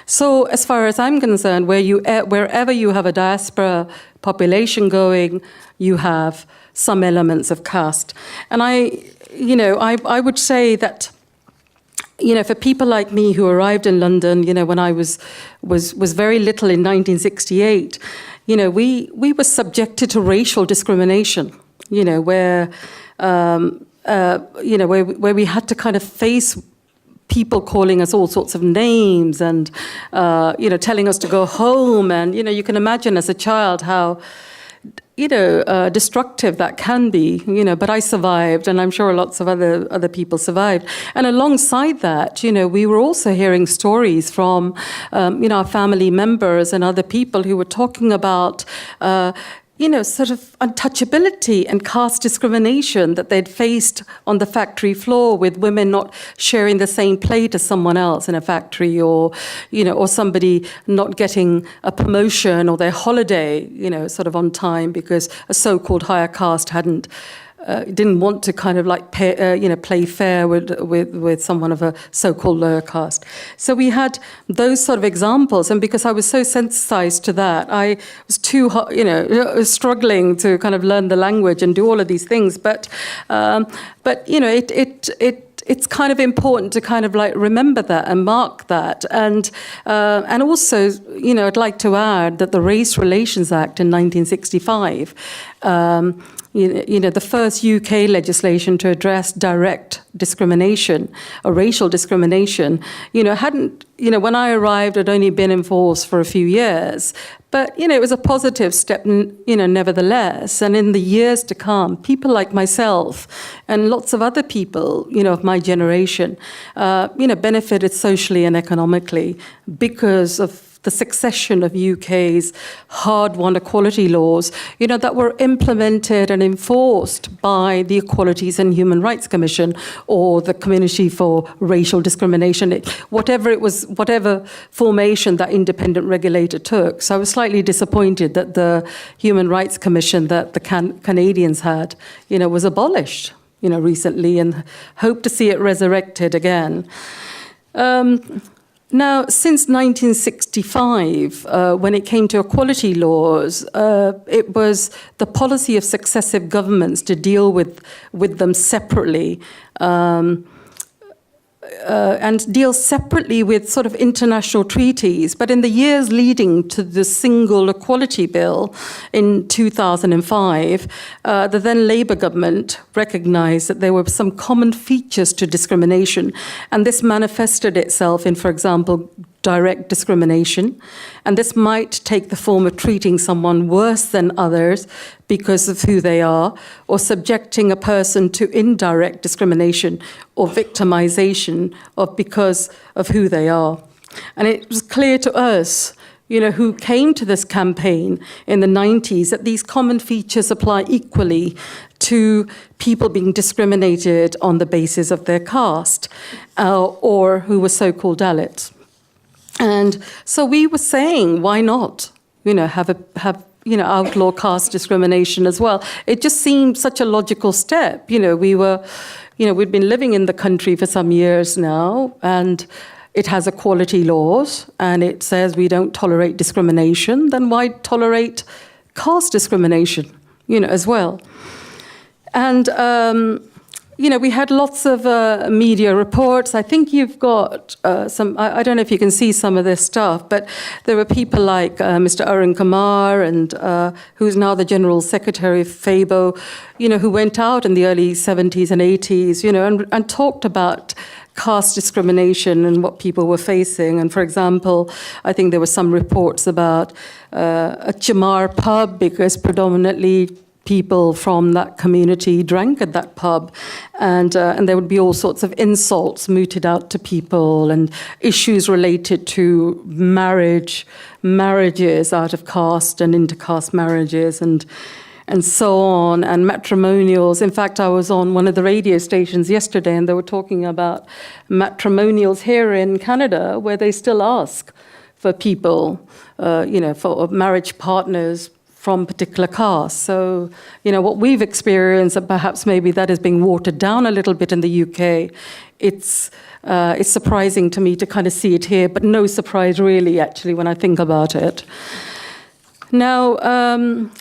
So, as far as I'm concerned, wherever you have a diaspora population going, you have some elements of caste. And I would say that, for people like me who arrived in London, when I was very little in 1968, we were subjected to racial discrimination, where we had to kind of face people calling us all sorts of names and, telling us to go home. And, you can imagine as a child how, destructive that can be, but I survived, and I'm sure lots of other people survived. And alongside that, we were also hearing stories from, our family members and other people who were talking about, sort of untouchability and caste discrimination that they'd faced on the factory floor, with women not sharing the same plate as someone else in a factory, or somebody not getting a promotion or their holiday, sort of on time because a so-called higher caste didn't want to kind of like play fair with someone of a so-called lower caste. So we had those sort of examples, and because I was so sensitized to that, I was struggling to kind of learn the language and do all of these things. But it's kind of important to kind of like remember that and mark that. And also, I'd like to add that the Race Relations Act in 1965, the first UK legislation to address direct discrimination or racial discrimination, when I arrived, it had only been in force for a few years. But, it was a positive step, nevertheless. And in the years to come, people like myself and lots of other people, of my generation, benefited socially and economically because of the succession of UK's hard-won equality laws, that were implemented and enforced by the Equalities and Human Rights Commission or the Community for Racial Discrimination, whatever formation that independent regulator took. So I was slightly disappointed that the Human Rights Commission that the Canadians had, was abolished, recently, and hope to see it resurrected again. Now, since 1965, when it came to equality laws, it was the policy of successive governments to deal with them separately, and deal separately with sort of international treaties. But in the years leading to the Single Equality Bill in 2005, the then Labour government recognised that there were some common features to discrimination, and this manifested itself in, for example, direct discrimination. And this might take the form of treating someone worse than others because of who they are, or subjecting a person to indirect discrimination or victimization because of who they are. And it was clear to us, who came to this campaign in the 90s, that these common features apply equally to people being discriminated on the basis of their caste, or who were so-called Dalits. And so we were saying, why not, have outlaw caste discrimination as well? It just seemed such a logical step. We'd been living in the country for some years now, and it has equality laws, and it says we don't tolerate discrimination. Then why tolerate caste discrimination, as well? And we had lots of media reports. I think you've got some, I don't know if you can see some of this stuff, but there were people like Mr. Arun Kumar, and who's now the General Secretary of FABO, who went out in the early 70s and 80s, and talked about caste discrimination and what people were facing. And for example, I think there were some reports about a Chamar pub, because predominantly people from that community drank at that pub, and there would be all sorts of insults mooted out to people, and issues related to marriages out of caste and intercaste marriages, and so on, and matrimonials. In fact, I was on one of the radio stations yesterday, and they were talking about matrimonials here in Canada, where they still ask for people, for marriage partners from particular castes. So, what we've experienced, and perhaps maybe that is being watered down a little bit in the UK, it's surprising to me to kind of see it here, but no surprise really, actually, when I think about it. Now,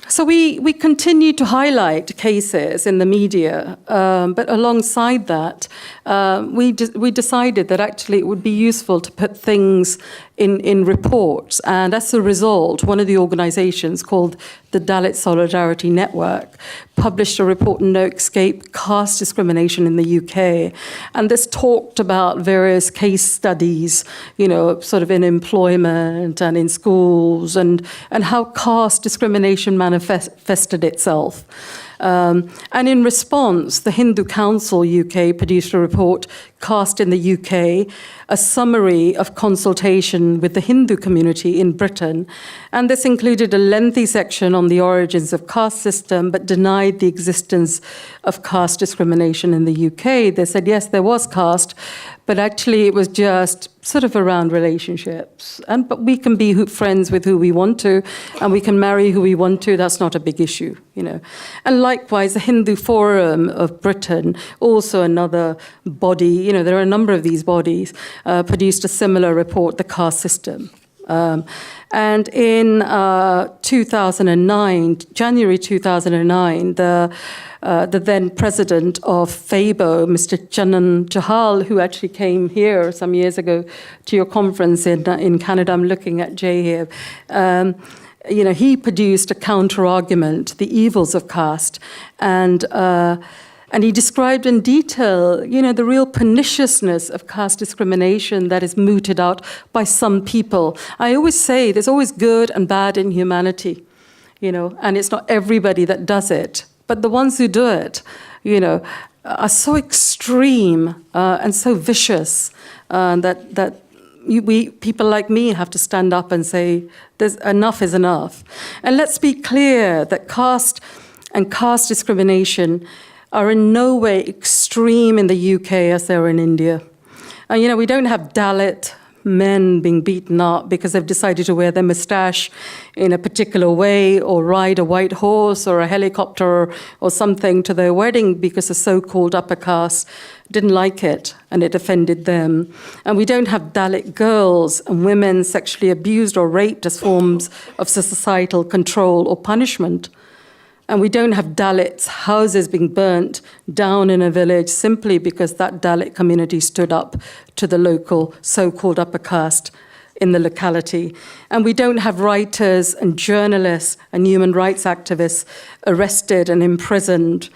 so we continue to highlight cases in the media, but alongside that, we decided that actually it would be useful to put things in reports. And as a result, one of the organizations called the Dalit Solidarity Network published a report, No Escape, Caste Discrimination in the UK. And this talked about various case studies, sort of in employment and in schools, and how caste discrimination manifested itself. And in response, the Hindu Council UK produced a report, Caste in the UK, a summary of consultation with the Hindu community in Britain. And this included a lengthy section on the origins of caste system, but denied the existence of caste discrimination in the UK. They said, yes, there was caste, but actually it was just sort of around relationships. But we can be friends with who we want to, and we can marry who we want to. That's not a big issue, And likewise, the Hindu Forum of Britain, also another body, there are a number of these bodies, produced a similar report, The Caste System. And in 2009, January 2009, the then president of FABO, Mr. Chandan Chahal, who actually came here some years ago to your conference in Canada, I'm looking at Jay here, he produced a counter-argument, The Evils of Caste, and he described in detail, the real perniciousness of caste discrimination that is mooted out by some people. I always say there's always good and bad in humanity, and it's not everybody that does it. But the ones who do it, are so extreme and so vicious that people like me have to stand up and say, enough is enough. And let's be clear that caste and caste discrimination are in no way extreme in the UK as they are in India. And, we don't have Dalit men being beaten up because they've decided to wear their moustache in a particular way, or ride a white horse or a helicopter or something to their wedding because the so-called upper caste didn't like it and it offended them. And we don't have Dalit girls and women sexually abused or raped as forms of societal control or punishment. And we don't have Dalits' houses being burnt down in a village simply because that Dalit community stood up to the local so-called upper caste in the locality. And we don't have writers and journalists and human rights activists arrested and imprisoned,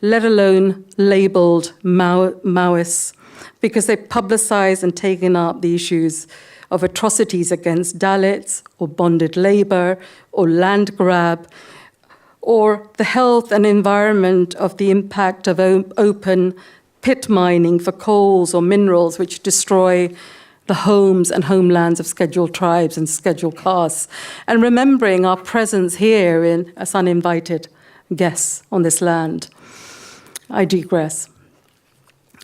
let alone labeled Maoists, because they publicized and taken up the issues of atrocities against Dalits, or bonded labor, or land grab, or the health and environment of the impact of open pit mining for coals or minerals, which destroy the homes and homelands of scheduled tribes and scheduled castes, and remembering our presence here as uninvited guests on this land. I digress.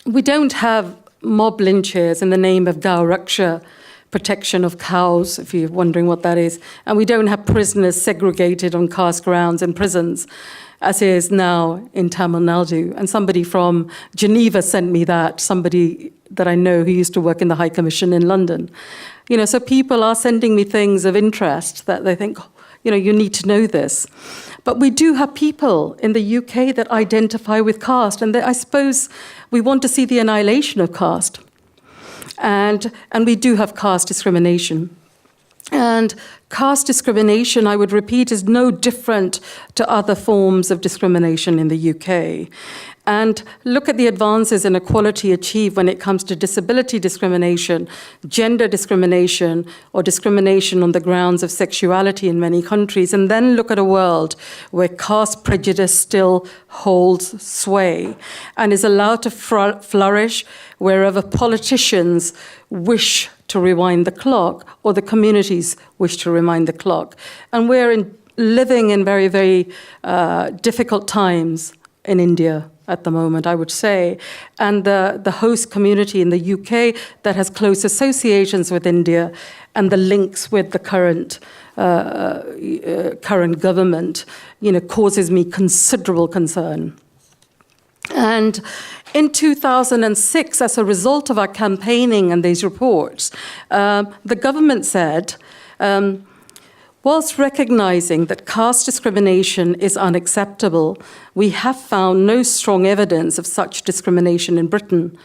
We don't have mob lynches in the name of Gau Raksha, protection of cows, if you're wondering what that is. And we don't have prisoners segregated on caste grounds in prisons, as is now in Tamil Nadu. And somebody from Geneva sent me that, somebody that I know who used to work in the High Commission in London. So people are sending me things of interest that they think, you need to know this. But we do have people in the UK that identify with caste, and I suppose we want to see the annihilation of caste. And we do have caste discrimination. And caste discrimination, I would repeat, is no different to other forms of discrimination in the UK. And look at the advances in equality achieved when it comes to disability discrimination, gender discrimination, or discrimination on the grounds of sexuality in many countries. And then look at a world where caste prejudice still holds sway and is allowed to flourish wherever politicians wish to rewind the clock or the communities wish to rewind the clock. And we're living in very, very difficult times in India at the moment, I would say. And the host community in the UK that has close associations with India and the links with the current government, causes me considerable concern. And in 2006, as a result of our campaigning and these reports, the government said, whilst recognizing that caste discrimination is unacceptable, we have found no strong evidence of such discrimination in Britain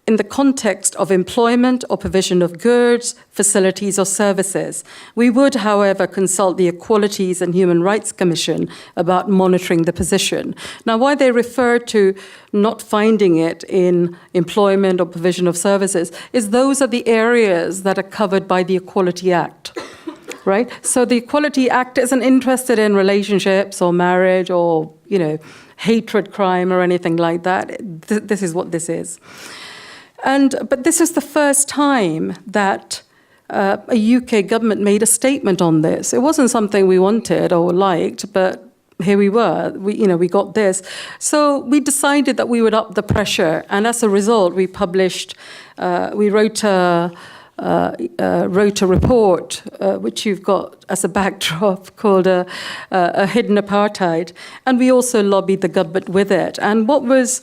in the context of employment or provision of goods, facilities or services. We would, however, consult the Equalities and Human Rights Commission about monitoring the position. Now, why they refer to not finding it in employment or provision of services is those are the areas that are covered by the Equality Act. Right? So the Equality Act isn't interested in relationships or marriage or, hatred crime or anything like that. This is what this is. But this is the first time that a UK government made a statement on this. It wasn't something we wanted or liked, but here we were. We got this. So we decided that we would up the pressure, and as a result, we wrote a report, which you've got as a backdrop, called a Hidden Apartheid. And we also lobbied the government with it. And what was,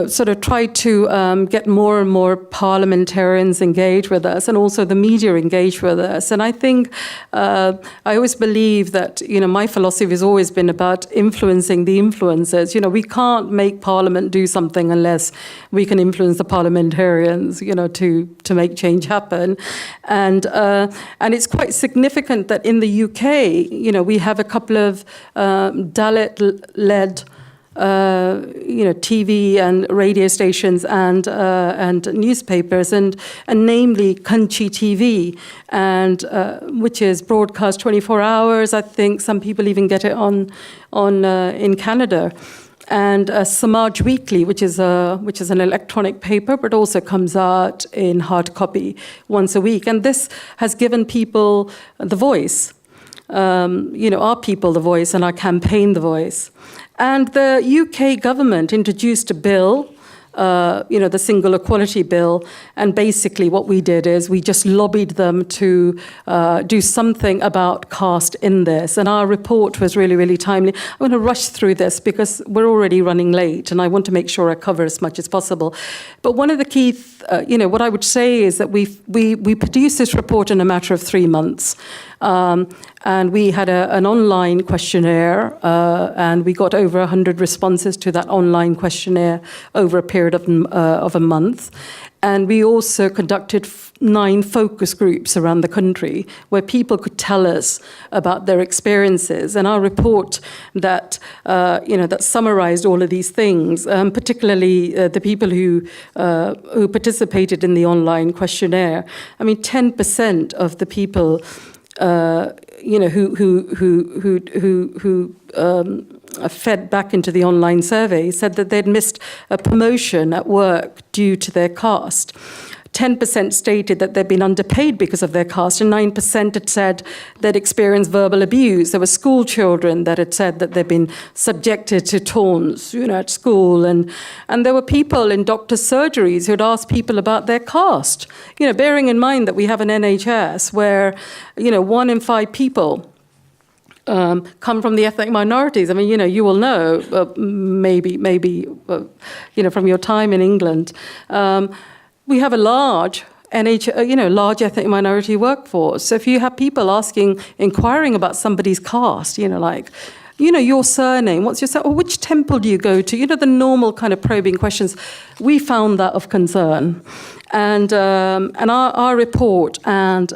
sort of tried to get more and more parliamentarians engaged with us and also the media engaged with us. And I think I always believe that, my philosophy has always been about influencing the influencers. We can't make Parliament do something unless we can influence the parliamentarians, to make change happen. And it's quite significant that in the UK, we have a couple of Dalit-led TV and radio stations and newspapers, and namely Kanchi TV, and which is broadcast 24 hours. I think some people even get it on in Canada. And Samaj Weekly, which is an electronic paper, but also comes out in hard copy once a week. And this has given people the voice. Our people the voice and our campaign the voice. And the UK government introduced a bill, the Single Equality Bill, and basically what we did is we just lobbied them to do something about caste in this. And our report was really, really timely. I'm going to rush through this because we're already running late, and I want to make sure I cover as much as possible. But one of the key, what I would say is that we produced this report in a matter of 3 months. And we had an online questionnaire, and we got over 100 responses to that online questionnaire over a period of a month. And we also conducted 9 focus groups around the country where people could tell us about their experiences. And our report that summarized all of these things, particularly the people who participated in the online questionnaire. I mean, 10% of the people who fed back into the online survey said that they'd missed a promotion at work due to their caste. 10% stated that they'd been underpaid because of their caste, and 9% had said they'd experienced verbal abuse. There were school children that had said that they'd been subjected to taunts, at school, and there were people in doctors' surgeries who'd asked people about their caste. Bearing in mind that we have an NHS where, 1 in 5 people come from the ethnic minorities. I mean, you will know, maybe, from your time in England. We have a large large ethnic minority workforce. So if you have people inquiring about somebody's caste, your surname, what's your surname, or which temple do you go to? The normal kind of probing questions. We found that of concern. And our report and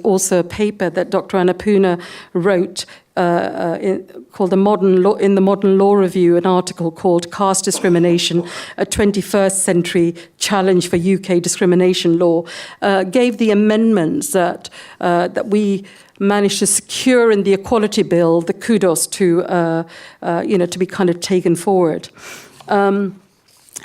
also a paper that Dr. Annapurna wrote called the Modern Law Review, an article called Caste Discrimination, a 21st Century Challenge for UK Discrimination Law, gave the amendments that we managed to secure in the Equality Bill, the kudos to be kind of taken forward.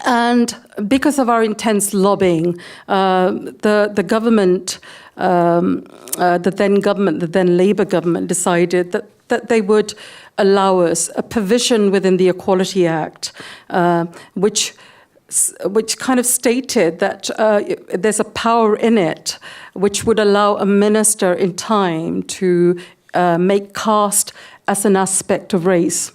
And because of our intense lobbying, the government, the then Labour government, decided that they would allow us a provision within the Equality Act, which kind of stated that there's a power in it which would allow a minister in time to make caste as an aspect of race.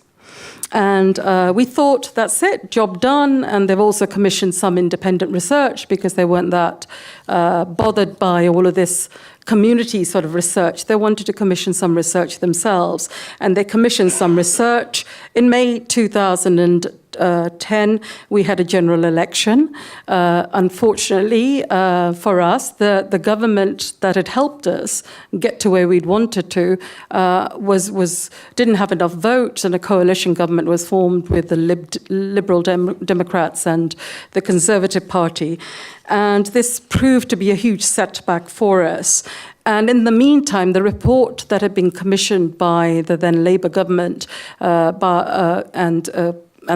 And we thought, that's it, job done. And they've also commissioned some independent research because they weren't that bothered by all of this community sort of research. They wanted to commission some research themselves. And they commissioned some research. In May 2010, we had a general election. Unfortunately for us, the government that had helped us get to where we'd wanted to didn't have enough votes, and a coalition government was formed with the Liberal Democrats and the Conservative Party. And this proved to be a huge setback for us. And in the meantime, the report that had been commissioned by the then Labour government and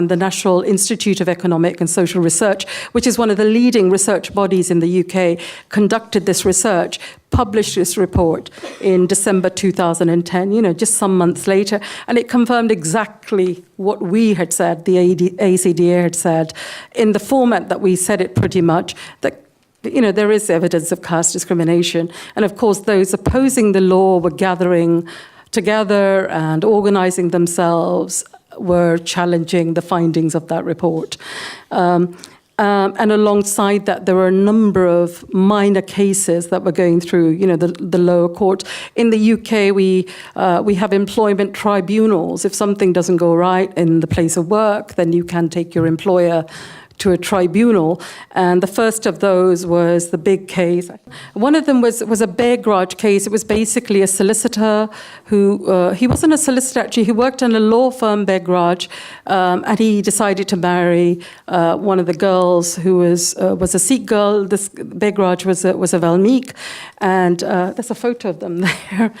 the National Institute of Economic and Social Research, which is one of the leading research bodies in the UK, conducted this research, published this report in December 2010, just some months later, and it confirmed exactly what we had said, the ACDA had said, in the format that we said it pretty much, that there is evidence of caste discrimination. And of course, those opposing the law were gathering together and organizing themselves, were challenging the findings of that report. And alongside that, there were a number of minor cases that were going through, the lower court. In the UK, we have employment tribunals. If something doesn't go right in the place of work, then you can take your employer to a tribunal, and the first of those was the big case. One of them was a bear grudge case. It was basically a solicitor who, he wasn't a solicitor actually, he worked in a law firm, bear grudge, and he decided to marry one of the girls who was a Sikh girl. This bear grudge was a Valmik, and there's a photo of them there.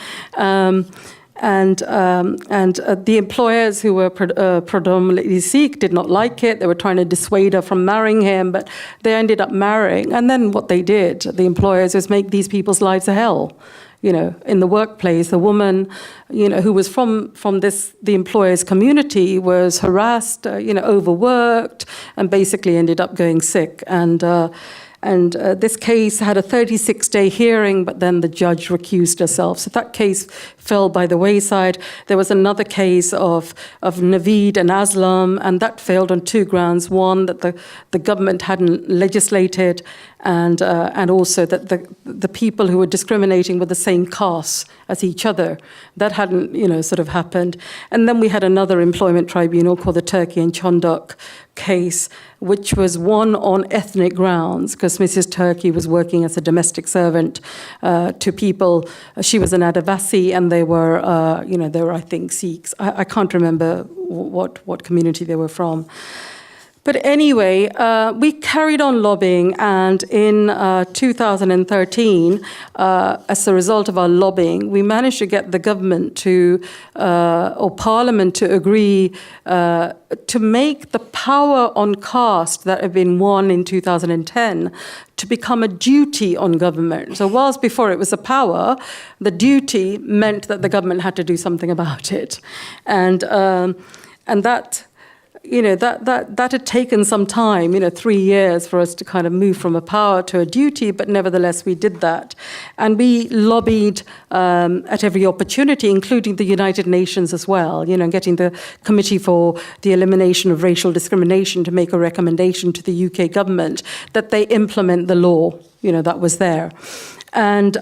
And the employers who were predominantly Sikh did not like it. They were trying to dissuade her from marrying him, but they ended up marrying. And then what they did, the employers, was make these people's lives a hell. In the workplace, the woman, who was from the employer's community was harassed, overworked, and basically ended up going sick. And this case had a 36-day hearing, but then the judge recused herself. So that case fell by the wayside. There was another case of Naveed and Aslam, and that failed on two grounds. One, that the government hadn't legislated, and also that the people who were discriminating were the same caste as each other. That hadn't, sort of happened. And then we had another employment tribunal called the Turkey and Chondak case, which was one on ethnic grounds, because Mrs. Turkey was working as a domestic servant to people. She was an Adivasi, and they were, I think, Sikhs. I can't remember what community they were from. But anyway, we carried on lobbying, and in 2013, as a result of our lobbying, we managed to get the government or Parliament to agree to make the power on caste that had been won in 2010 to become a duty on government. So whilst before it was a power, the duty meant that the government had to do something about it. And that that had taken some time, 3 years for us to kind of move from a power to a duty, but nevertheless we did that. And we lobbied at every opportunity, including the United Nations as well, getting the Committee for the Elimination of Racial Discrimination to make a recommendation to the UK government that they implement the law, that was there. And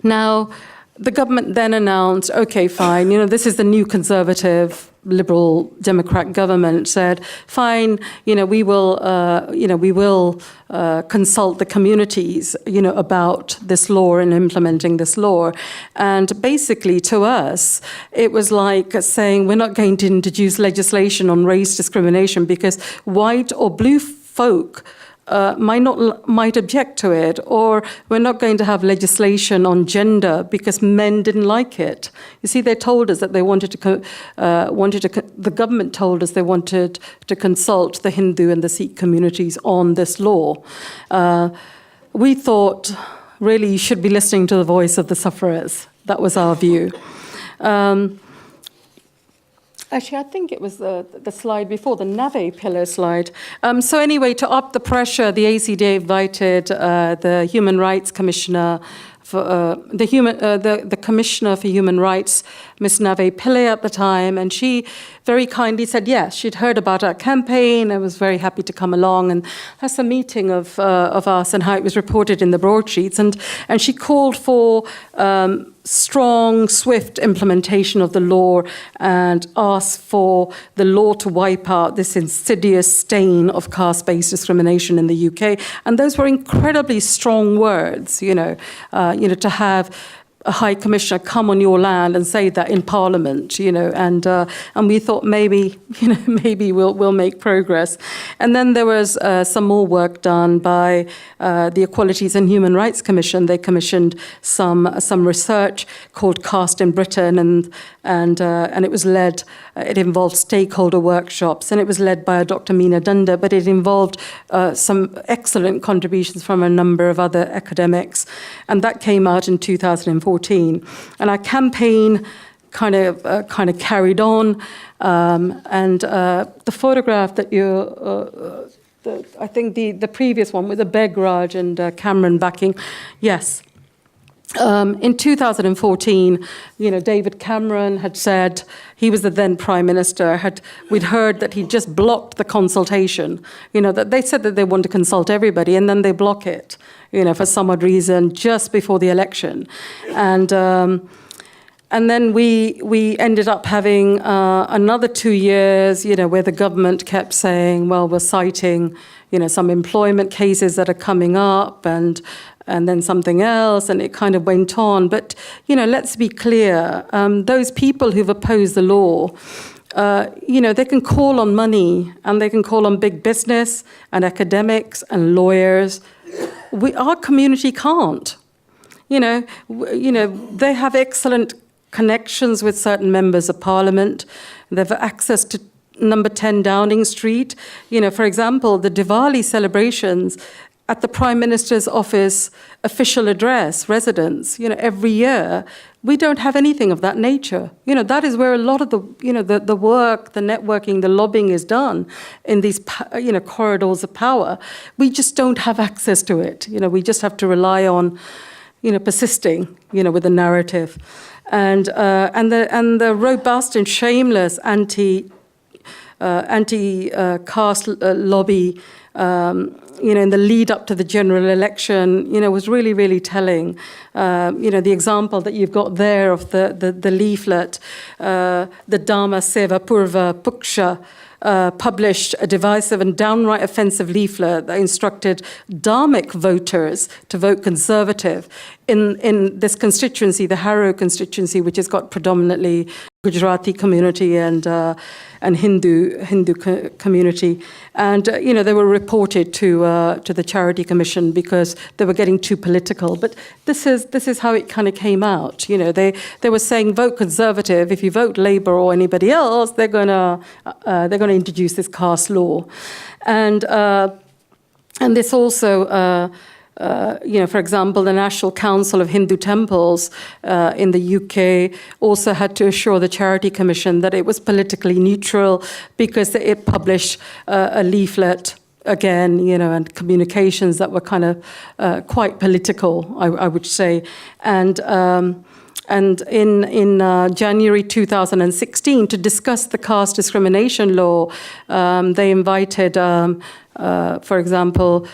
now the government then announced, okay, fine, this is the new Conservative Liberal Democrat government, said, fine, we will consult the communities, about this law and implementing this law. And basically, to us, it was like saying we're not going to introduce legislation on race discrimination because white or blue folk might object to it, or we're not going to have legislation on gender because men didn't like it. You see, they told us that they the government told us they wanted to consult the Hindu and the Sikh communities on this law. We thought, really, you should be listening to the voice of the sufferers. That was our view. Actually, I think it was the slide before, the Nave pillar slide. So anyway, to up the pressure, the ACDA invited the Human Rights Commissioner, the Commissioner for Human Rights, Ms. Nave Pillay at the time, and she very kindly said yes, she'd heard about our campaign and was very happy to come along. And that's a meeting of us and how it was reported in the broadsheets. And she called for strong, swift implementation of the law and asked for the law to wipe out this insidious stain of caste-based discrimination in the UK. And those were incredibly strong words, to have a High Commissioner come on your land and say that in Parliament, and we thought maybe we'll make progress. And then there was some more work done by the Equalities and Human Rights Commission. They commissioned some research called Caste in Britain, and it was led. It involved stakeholder workshops, and it was led by Dr. Meena Danda, but it involved some excellent contributions from a number of other academics, and that came out in 2014. And our campaign kind of carried on, and the photograph that I think the previous one with the Begraj and Cameron backing, yes. In 2014, David Cameron had said, he was the then Prime Minister, we'd heard that he just blocked the consultation, that they said that they want to consult everybody and then they block it, for some odd reason just before the election. And then we ended up having another 2 years, where the government kept saying, well, we're citing, some employment cases that are coming up and then something else, and it kind of went on. But, let's be clear, those people who've opposed the law, they can call on money and they can call on big business and academics and lawyers. Our community can't. They have excellent connections with certain members of Parliament. They have access to number 10 Downing Street. For example, the Diwali celebrations at the Prime Minister's office official address, residence, every year, we don't have anything of that nature. That is where a lot of the work, the networking, the lobbying is done in these, corridors of power. We just don't have access to it. We just have to rely on, persisting, with the narrative. And the robust and shameless anti-caste lobby, in the lead up to the general election, was really, really telling. The example that you've got there of the leaflet, the Dharma Seva Purva Puksha, published a divisive and downright offensive leaflet that instructed Dharmic voters to vote Conservative in this constituency, the Harrow constituency, which has got predominantly Gujarati community and Hindu community, and they were reported to the Charity Commission because they were getting too political. But this is how it kind of came out. They were saying vote Conservative. If you vote Labour or anybody else, they're gonna introduce this caste law, and this also. for example, the National Council of Hindu Temples in the UK also had to assure the Charity Commission that it was politically neutral because it published a leaflet again, and communications that were kind of quite political, I would say. And in January 2016, to discuss the caste discrimination law, they invited, for example,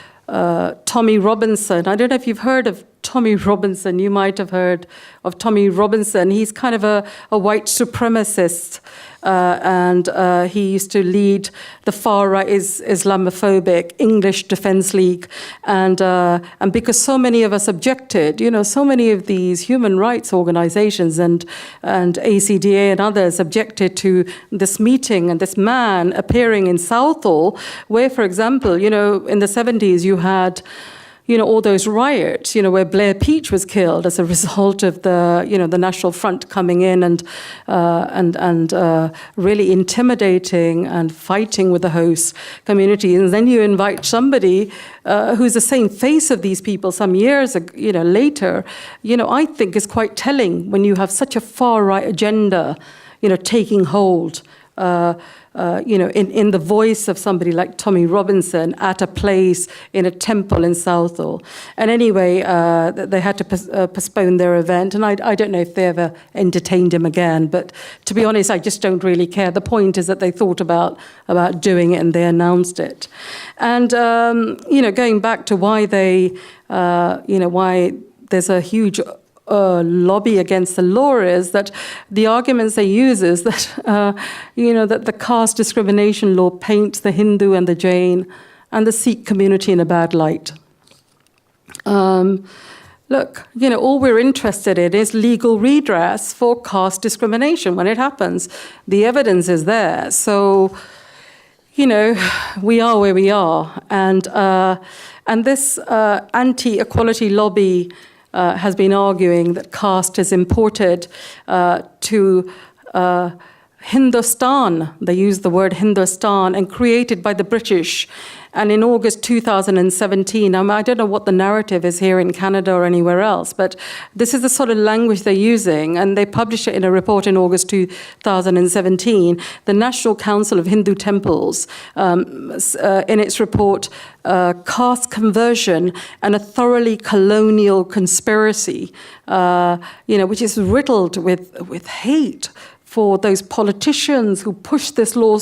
Tommy Robinson. I don't know if you've heard of Tommy Robinson. You might have heard of Tommy Robinson. He's kind of a white supremacist, and he used to lead the far-right Islamophobic English Defence League. And because so many of us objected, so many of these human rights organisations and ACDA and others objected to this meeting and this man appearing in Southall, where, for example, in the 70s you had all those riots, where Blair Peach was killed as a result of the National Front coming in and really intimidating and fighting with the host community. And then you invite somebody who's the same face of these people some years later. I think is quite telling when you have such a far right agenda, taking hold. In the voice of somebody like Tommy Robinson at a place in a temple in Southall. And anyway, they had to postpone their event, and I don't know if they ever entertained him again, but to be honest, I just don't really care. The point is that they thought about doing it and they announced it. And, going back to why why there's a huge lobby against the law is that the arguments they use is that, that the caste discrimination law paints the Hindu and the Jain and the Sikh community in a bad light. Look, all we're interested in is legal redress for caste discrimination when it happens. The evidence is there. So, we are where we are. And this anti-equality lobby has been arguing that caste is imported to Hindustan. They use the word Hindustan, and created by the British. And in August 2017, I don't know what the narrative is here in Canada or anywhere else, but this is the sort of language they're using, and they published it in a report in August 2017. The National Council of Hindu Temples, in its report, Caste Conversion and a Thoroughly Colonial Conspiracy, which is riddled with hate for those politicians who pushed this law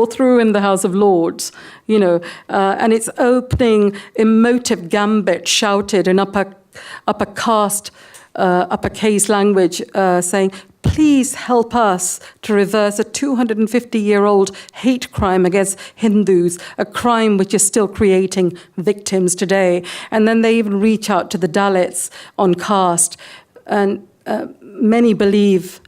through in the House of Lords, and its opening emotive gambit shouted in uppercase language, saying, "Please help us to reverse a 250-year-old hate crime against Hindus, a crime which is still creating victims today." And then they even reach out to the Dalits on caste, and many believe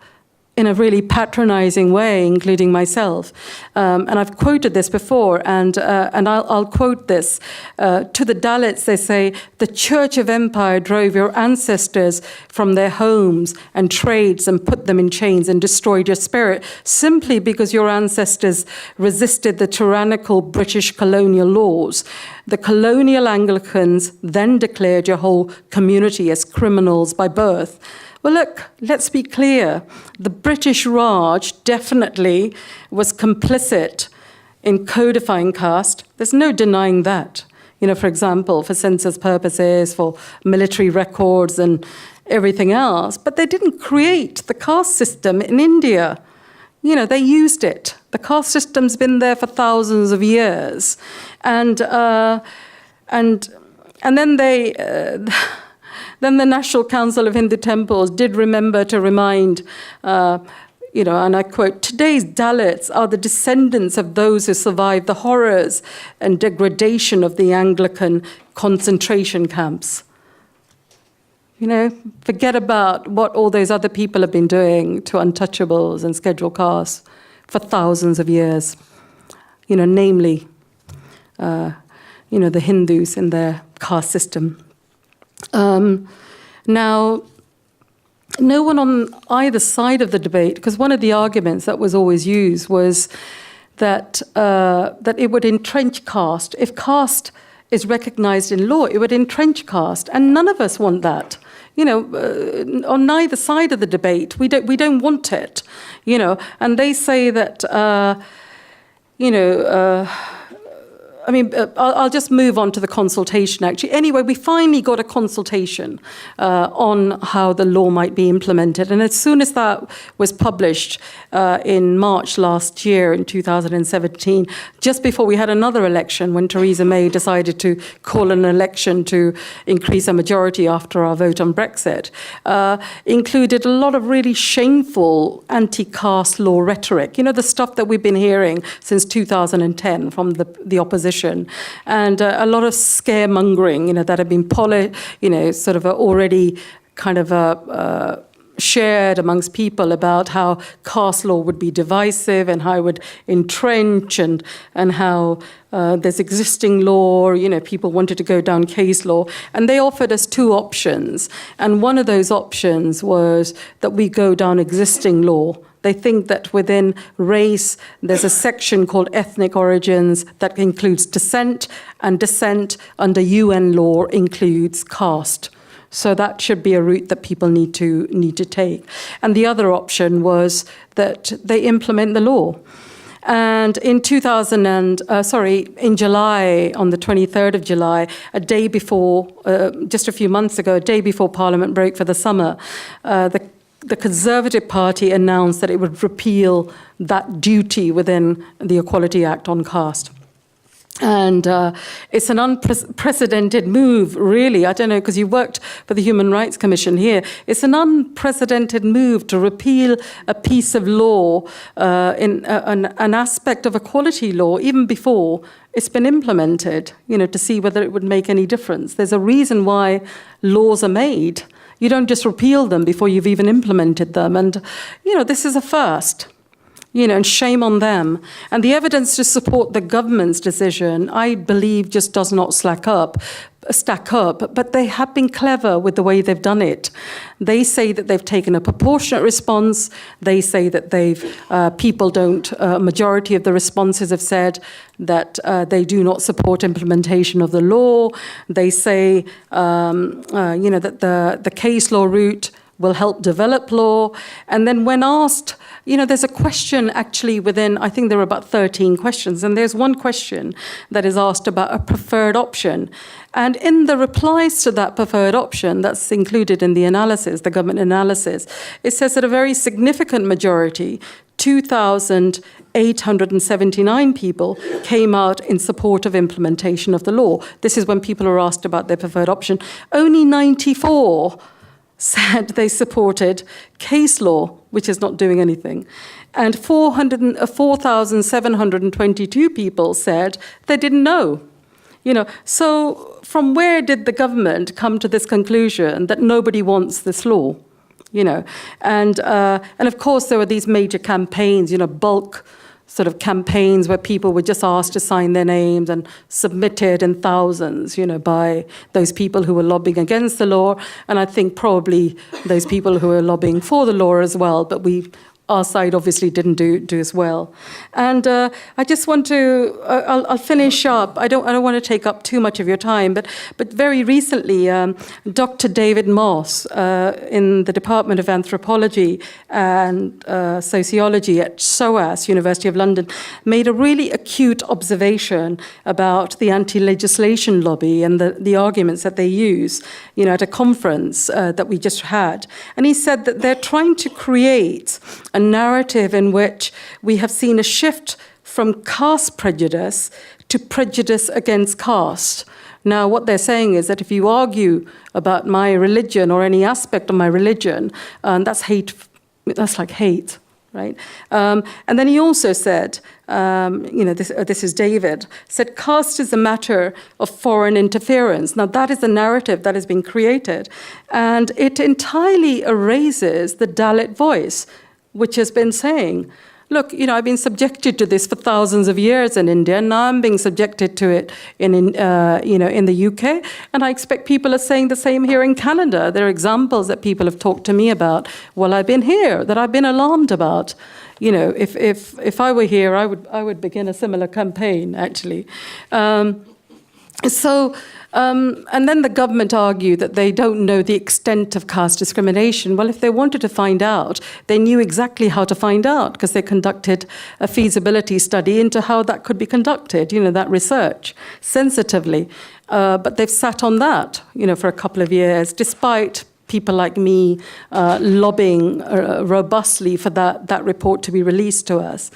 in a really patronizing way, including myself. And I've quoted this before, and I'll quote this. To the Dalits, they say, "The Church of Empire drove your ancestors from their homes and trades and put them in chains and destroyed your spirit simply because your ancestors resisted the tyrannical British colonial laws. The colonial Anglicans then declared your whole community as criminals by birth." Well, look, let's be clear. The British Raj definitely was complicit in codifying caste. There's no denying that. For example, for census purposes, for military records and everything else. But they didn't create the caste system in India. They used it. The caste system's been there for thousands of years. And then they... Then the National Council of Hindu Temples did remember to remind, and I quote, "Today's Dalits are the descendants of those who survived the horrors and degradation of the Anglican concentration camps." Forget about what all those other people have been doing to untouchables and scheduled castes for thousands of years. Namely, the Hindus in their caste system. Now, no one on either side of the debate, because one of the arguments that was always used was that it would entrench caste. If caste is recognized in law, it would entrench caste, and none of us want that. On neither side of the debate, we don't want it. And they say that. I'll just move on to the consultation, actually. Anyway, we finally got a consultation on how the law might be implemented. And as soon as that was published in March last year, in 2017, just before we had another election, when Theresa May decided to call an election to increase a majority after our vote on Brexit, included a lot of really shameful anti-caste law rhetoric. The stuff that we've been hearing since 2010 from the opposition. And a lot of scaremongering, that had been sort of already kind of shared amongst people about how caste law would be divisive and how it would entrench and how there's existing law, people wanted to go down case law. And they offered us two options. And one of those options was that we go down existing law. They think that within race, there's a section called ethnic origins that includes descent, and descent under UN law includes caste. So that should be a route that people need to take. And the other option was that they implement the law. And in in July, on the 23rd of July, a day before, just a few months ago, a day before Parliament broke for the summer, the Conservative Party announced that it would repeal that duty within the Equality Act on caste. And it's an unprecedented move, really. I don't know, because you worked for the Human Rights Commission here. It's an unprecedented move to repeal a piece of law, in an aspect of equality law, even before it's been implemented, to see whether it would make any difference. There's a reason why laws are made. You don't just repeal them before you've even implemented them. And, this is a first, and shame on them. And the evidence to support the government's decision, I believe, just does not stack up. But they have been clever with the way they've done it. They say that they've taken a proportionate response. They say that majority of the responses have said that they do not support implementation of the law. They say, that the case law route will help develop law. And then when asked, there's a question actually within, I think there are about 13 questions, and there's one question that is asked about a preferred option. And in the replies to that preferred option that's included in the analysis, the government analysis, it says that a very significant majority, 2,879 people, came out in support of implementation of the law. This is when people are asked about their preferred option. Only 94 said they supported case law, which is not doing anything. And 4,722 people said they didn't know. So from where did the government come to this conclusion that nobody wants this law? And of course there were these major campaigns, bulk sort of campaigns where people were just asked to sign their names and submitted in thousands, by those people who were lobbying against the law. And I think probably those people who were lobbying for the law as well, but our side obviously didn't do as well. And I just want to, I'll finish up. I don't want to take up too much of your time, but very recently, Dr. David Moss in the Department of Anthropology and Sociology at SOAS, University of London, made a really acute observation about the anti-legislation lobby and the arguments that they use, at a conference that we just had. And he said that they're trying to create a narrative in which we have seen a shift from caste prejudice to prejudice against caste. Now, what they're saying is that if you argue about my religion or any aspect of my religion, that's hate. That's like hate, right? And then he also said, this is David, said caste is a matter of foreign interference. Now, that is the narrative that has been created, and it entirely erases the Dalit voice, which has been saying, look, I've been subjected to this for thousands of years in India, and now I'm being subjected to it in the UK, and I expect people are saying the same here in Canada. There are examples that people have talked to me about, well, I've been here, that I've been alarmed about. If I were here, I would begin a similar campaign, actually. So, and then the government argue that they don't know the extent of caste discrimination. Well, if they wanted to find out, they knew exactly how to find out because they conducted a feasibility study into how that could be conducted, that research, sensitively. But they've sat on that, for a couple of years, despite people like me lobbying robustly for that report to be released to us.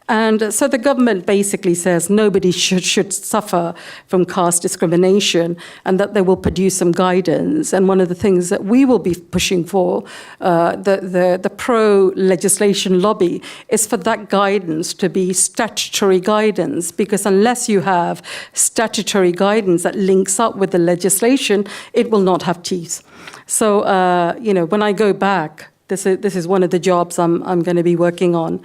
And so the government basically says nobody should suffer from caste discrimination and that they will produce some guidance. And one of the things that we will be pushing for, the pro-legislation lobby, is for that guidance to be statutory guidance, because unless you have statutory guidance that links up with the legislation, it will not have teeth. So, when I go back, this is one of the jobs I'm going to be working on.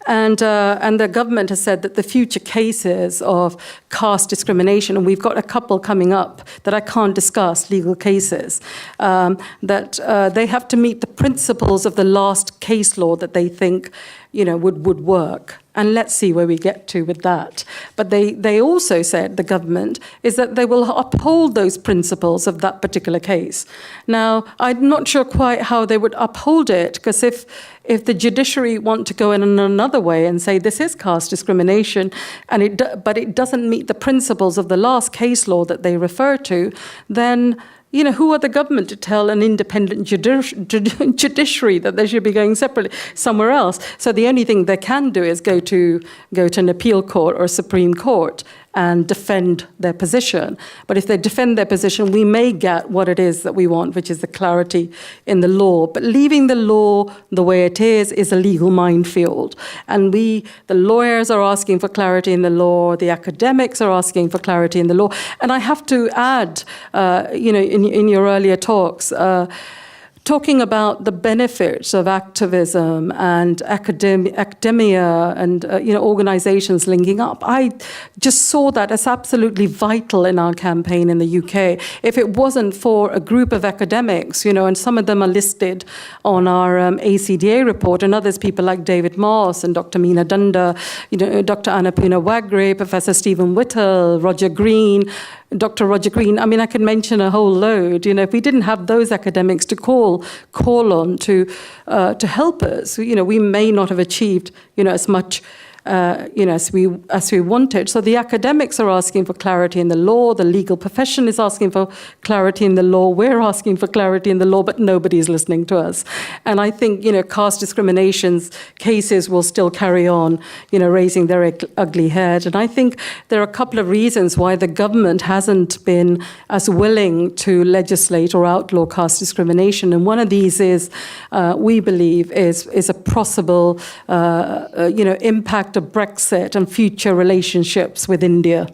And the government has said that the future cases of caste discrimination, and we've got a couple coming up that I can't discuss, legal cases, that they have to meet the principles of the last case law that they think would work. And let's see where we get to with that. But they also said, the government, is that they will uphold those principles of that particular case. Now, I'm not sure quite how they would uphold it, because if the judiciary want to go in another way and say this is caste discrimination, but it doesn't meet the principles of the last case law that they refer to, then who are the government to tell an independent judiciary that they should be going separately somewhere else? So the only thing they can do is go to an appeal court or a Supreme Court and defend their position. But if they defend their position, we may get what it is that we want, which is the clarity in the law. But leaving the law the way it is a legal minefield. And the lawyers are asking for clarity in the law, the academics are asking for clarity in the law. And I have to add, in your earlier talks, talking about the benefits of activism and academia and organizations linking up. I just saw that as absolutely vital in our campaign in the UK. If it wasn't for a group of academics, and some of them are listed on our ACDA report, and others, people like David Moss and Dr. Meena Dunda, Dr. Annapurna Wagre, Professor Stephen Whittle, Roger Green, Dr. Roger Green. I mean, I could mention a whole load. If we didn't have those academics to call on to help us, we may not have achieved, as much as we wanted. So the academics are asking for clarity in the law. The legal profession is asking for clarity in the law. We're asking for clarity in the law, but nobody's listening to us. And I think, caste discrimination cases will still carry on, raising their ugly head. And I think there are a couple of reasons why the government hasn't been as willing to legislate or outlaw caste discrimination. And one of these is, we believe, is a possible, impact of Brexit and future relationships with India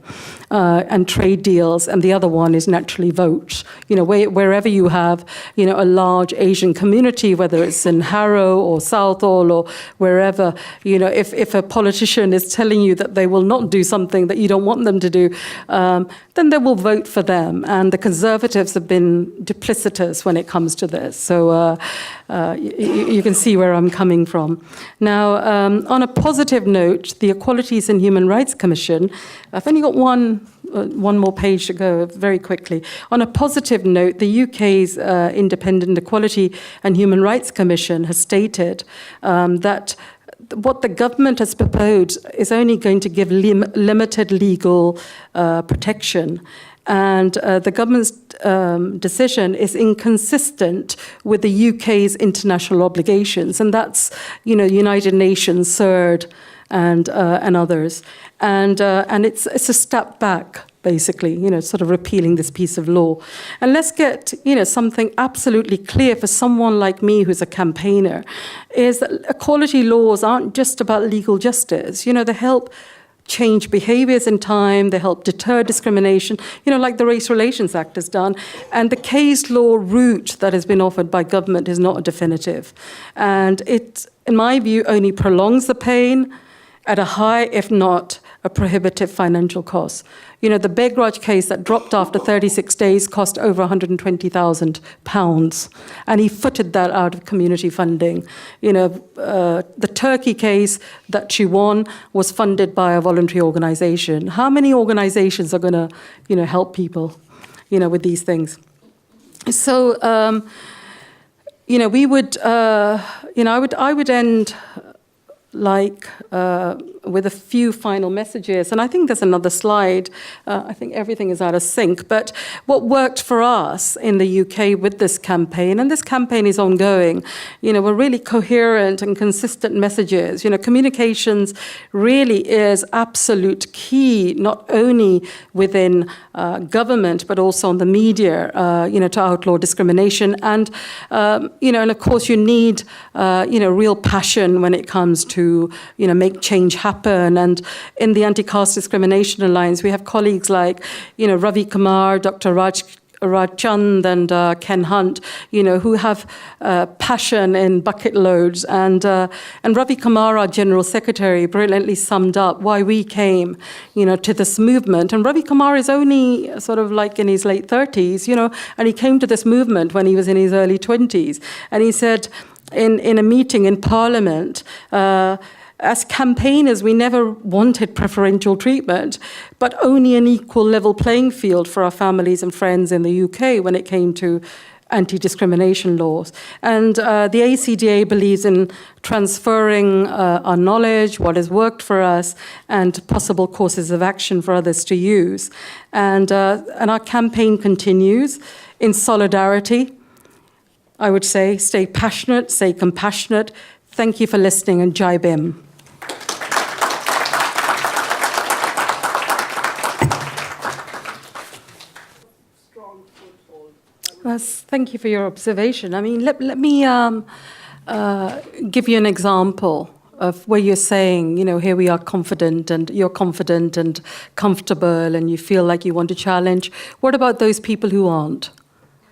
and trade deals. And the other one is naturally votes. Wherever you have, a large Asian community, whether it's in Harrow or Southall or wherever, if a politician is telling you that they will not do something that you don't want them to do, then they will vote for them. And the Conservatives have been duplicitous when it comes to this. So you can see where I'm coming from. Now, on a positive note, the Equalities and Human Rights Commission, I've only got one more page to go very quickly. On a positive note, the UK's Independent Equality and Human Rights Commission has stated that what the government has proposed is only going to give limited legal protection. And the government's decision is inconsistent with the UK's international obligations. And that's, United Nations, CERD, and others. And it's a step back, basically, sort of repealing this piece of law. And let's get, something absolutely clear for someone like me who's a campaigner, is that equality laws aren't just about legal justice. They help change behaviors in time, they help deter discrimination, like the Race Relations Act has done. And the case law route that has been offered by government is not definitive. And it, in my view, only prolongs the pain at a high, if not a prohibitive financial cost. You know, the Begraj case that dropped after 36 days cost over £120,000, and he footed that out of community funding. You know, the Turkey case that she won was funded by a voluntary organization. How many organizations are going to, you know, help people, you know, with these things? So, you know, we would, you know, I would end with a few final messages. And I think there's another slide. I think everything is out of sync. But what worked for us in the UK with this campaign, and this campaign is ongoing, you know, were really coherent and consistent messages. You know, communications really is absolute key, not only within government, but also on the media, you know, to outlaw discrimination. And, you know, and of course you need, you know, real passion when it comes to, you know, make change happen. And in the Anti-Caste Discrimination Alliance, we have colleagues like, you know, Ravi Kumar, Dr. Raj Chand and Ken Hunt, you know, who have passion in bucket loads. And Ravi Kumar, our General Secretary, brilliantly summed up why we came, you know, to this movement. And Ravi Kumar is only sort of like in his late 30s, you know, and he came to this movement when he was in his early 20s. And he said, in a meeting in Parliament, as campaigners, we never wanted preferential treatment, but only an equal level playing field for our families and friends in the UK when it came to anti-discrimination laws. And the ACDA believes in transferring our knowledge, what has worked for us, and possible courses of action for others to use. And our campaign continues in solidarity. I would say, stay passionate, stay compassionate. Thank you for listening, and Jai Bhim. Thank you for your observation. I mean, let me give you an example of where you're saying, you know, here we are confident, and you're confident and comfortable, and you feel like you want to challenge. What about those people who aren't?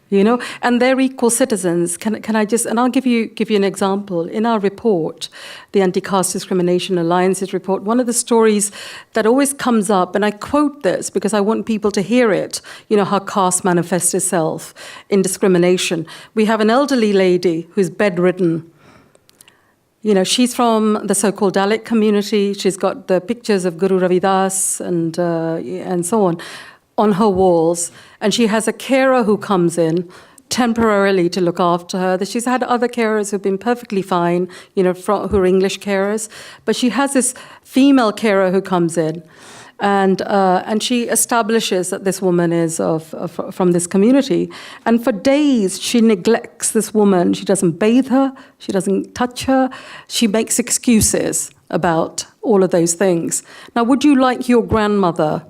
You know, and they're equal citizens. Can I just, and I'll give you an example. In our report, the Anti-Caste Discrimination Alliance's report, one of the stories that always comes up, and I quote this because I want people to hear it, you know, how caste manifests itself in discrimination. We have an elderly lady who's bedridden. You know, she's from the so-called Dalit community. She's got the pictures of Guru Ravidas and so on her walls, and she has a carer who comes in temporarily to look after her. She's had other carers who've been perfectly fine, you know, who are English carers, but she has this female carer who comes in, and she establishes that this woman is from this community, and for days she neglects this woman. She doesn't bathe her, she doesn't touch her, she makes excuses about all of those things. Now, would you like your grandmother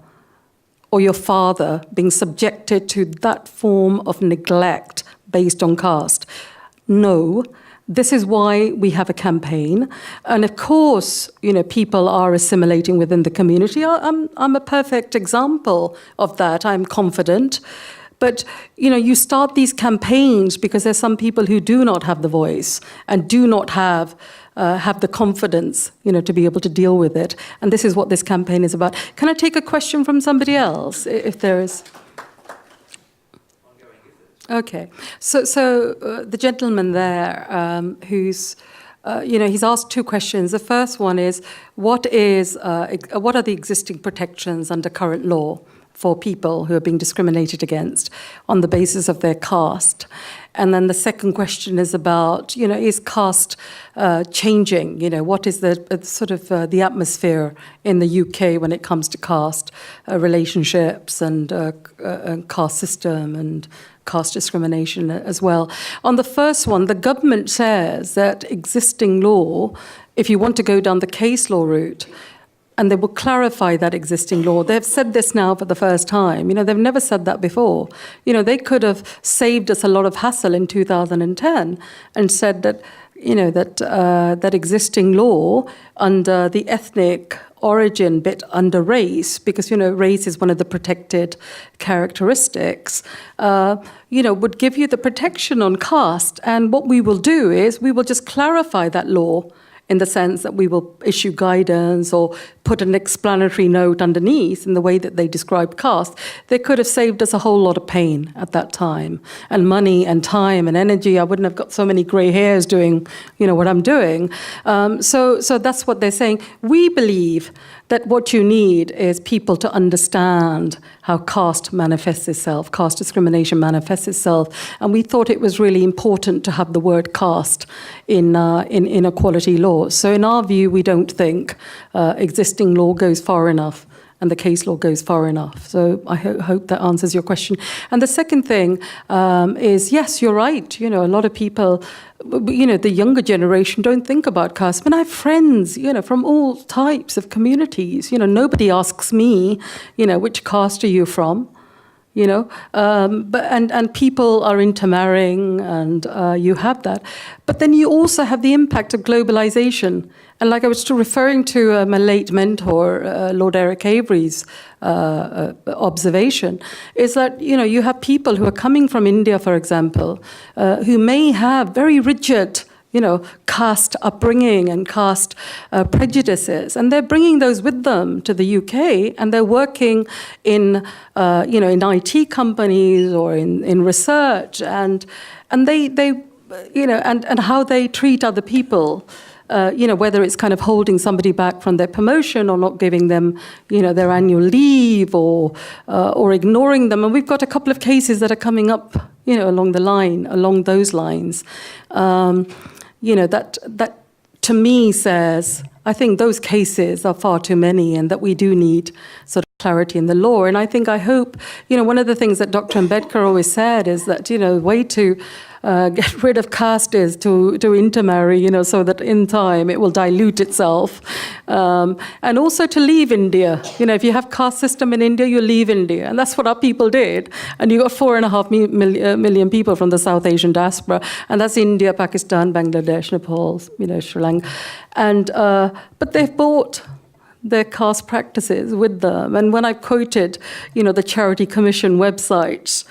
or your father being subjected to that form of neglect based on caste? No. This is why we have a campaign. And of course, you know, people are assimilating within the community. I'm a perfect example of that. I'm confident. But, you know, you start these campaigns because there's some people who do not have the voice and do not have the confidence, you know, to be able to deal with it. And this is what this campaign is about. Can I take a question from somebody else, if there is? Okay. So the gentleman there, who's, you know, he's asked two questions. The first one is, what are the existing protections under current law for people who are being discriminated against on the basis of their caste? And then the second question is about, you know, is caste changing? You know, what is the sort of the atmosphere in the UK when it comes to caste relationships and caste system and caste discrimination as well? On the first one, the government says that existing law, if you want to go down the case law route, and they will clarify that existing law. They've said this now for the first time. You know, they've never said that before. You know, they could have saved us a lot of hassle in 2010 and said that, you know, that existing law under the ethnic origin bit under race, because, you know, race is one of the protected characteristics, you know, would give you the protection on caste. And what we will do is we will just clarify that law in the sense that we will issue guidance or put an explanatory note underneath in the way that they describe caste, they could have saved us a whole lot of pain at that time, and money and time and energy. I wouldn't have got so many grey hairs doing, what I'm doing. So that's what they're saying. We believe that what you need is people to understand how caste manifests itself, caste discrimination manifests itself. And we thought it was really important to have the word caste in equality law. So in our view, we don't think existing law goes far enough and the case law goes far enough. So I hope that answers your question. And the second thing is, yes, you're right. A lot of people, the younger generation don't think about caste. But I have friends, from all types of communities. Nobody asks me, which caste are you from? But people are intermarrying, and you have that. But then you also have the impact of globalization. And like I was referring to my late mentor, Lord Eric Avery's observation, is that, you have people who are coming from India, for example, who may have very rigid caste upbringing and caste prejudices, and they're bringing those with them to the UK, and they're working in in IT companies or in research, and they and how they treat other people. Whether it's kind of holding somebody back from their promotion or not giving them, their annual leave or ignoring them. And we've got a couple of cases that are coming up, along those lines. That to me says, I think those cases are far too many, and that we do need sort of clarity in the law. And I hope, one of the things that Dr. Ambedkar always said is that, the way to get rid of caste is to intermarry, so that in time it will dilute itself. And also to leave India. If you have caste system in India, you leave India. And that's what our people did. And you got 4.5 million people from the South Asian diaspora. And that's India, Pakistan, Bangladesh, Nepal, Sri Lanka. And, but they've brought their caste practices with them. And when I quoted, the Charity Commission websites,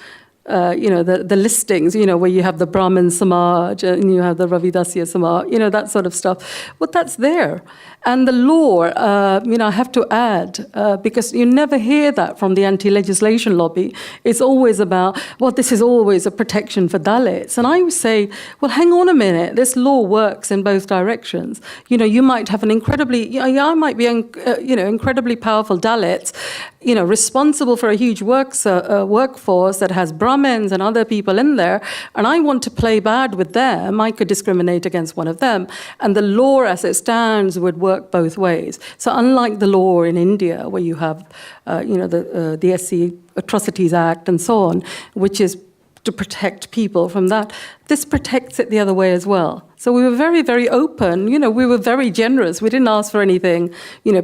the listings, where you have the Brahmin Samaj and you have the Ravidasya Samaj, that sort of stuff. Well, that's there. And the law, I have to add, because you never hear that from the anti-legislation lobby. It's always about, well, this is always a protection for Dalits. And I would say, well, hang on a minute. This law works in both directions. You might have an incredibly, I might be, incredibly powerful Dalits, responsible for a huge workforce that has Brahmins and other people in there, and I want to play bad with them. I could discriminate against one of them. And the law as it stands would work both ways. So unlike the law in India, where you have, the SC Atrocities Act and so on, which is to protect people from that, this protects it the other way as well. So we were very, very open. We were very generous. We didn't ask for anything,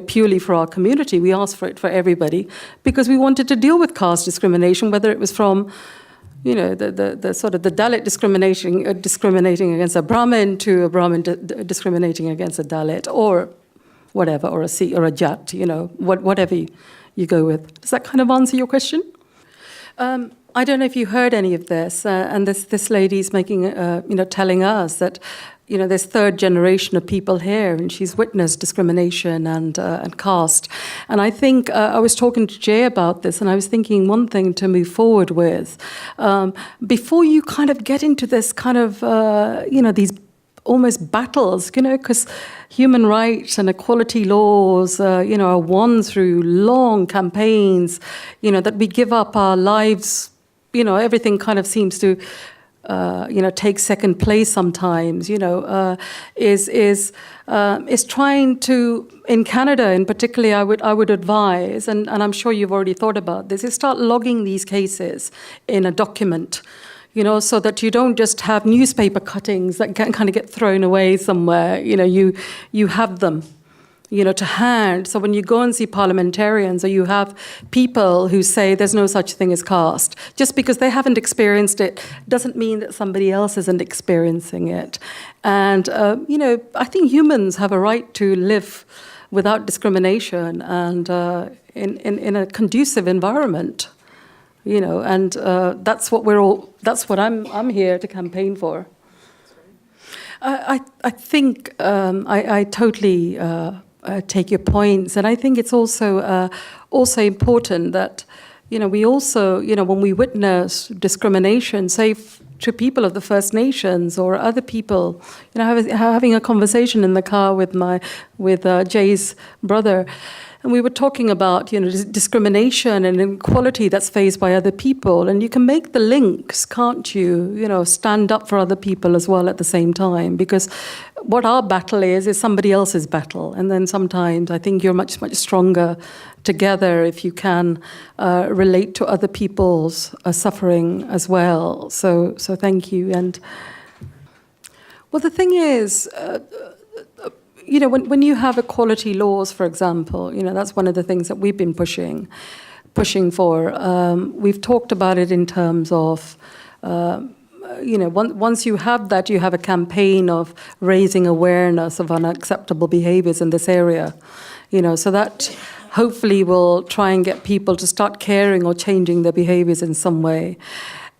purely for our community. We asked for it for everybody because we wanted to deal with caste discrimination, whether it was from the sort of the Dalit discriminating against a Brahmin to a Brahmin discriminating against a Dalit, or whatever, or a Sikh or a Jat, whatever you go with. Does that kind of answer your question? I don't know if you heard any of this, and this lady's making, telling us that, there's third generation of people here, and she's witnessed discrimination and caste. And I think I was talking to Jay about this, and I was thinking one thing to move forward with, before you kind of get into this kind of, these almost battles, because human rights and equality laws, are won through long campaigns, that we give up our lives. Everything kind of seems to, take second place sometimes, is trying to, in Canada in particular, I would advise, and I'm sure you've already thought about this, is start logging these cases in a document, so that you don't just have newspaper cuttings that can kind of get thrown away somewhere, you have them. To hand. So when you go and see parliamentarians, or you have people who say there's no such thing as caste, just because they haven't experienced it doesn't mean that somebody else isn't experiencing it. And, I think humans have a right to live without discrimination and in a conducive environment, and that's what I'm here to campaign for. I think I totally take your points, and I think it's also important that we also when we witness discrimination, say to people of the First Nations or other people, having a conversation in the car with Jay's brother. And we were talking about, discrimination and inequality that's faced by other people. And you can make the links, can't you? Stand up for other people as well at the same time. Because what our battle is somebody else's battle. And then sometimes I think you're much, much stronger together if you can relate to other people's suffering as well. So thank you. And well, the thing is, when you have equality laws, for example, that's one of the things that we've been pushing for. We've talked about it in terms of, once you have that, you have a campaign of raising awareness of unacceptable behaviors in this area, so that hopefully will try and get people to start caring or changing their behaviors in some way.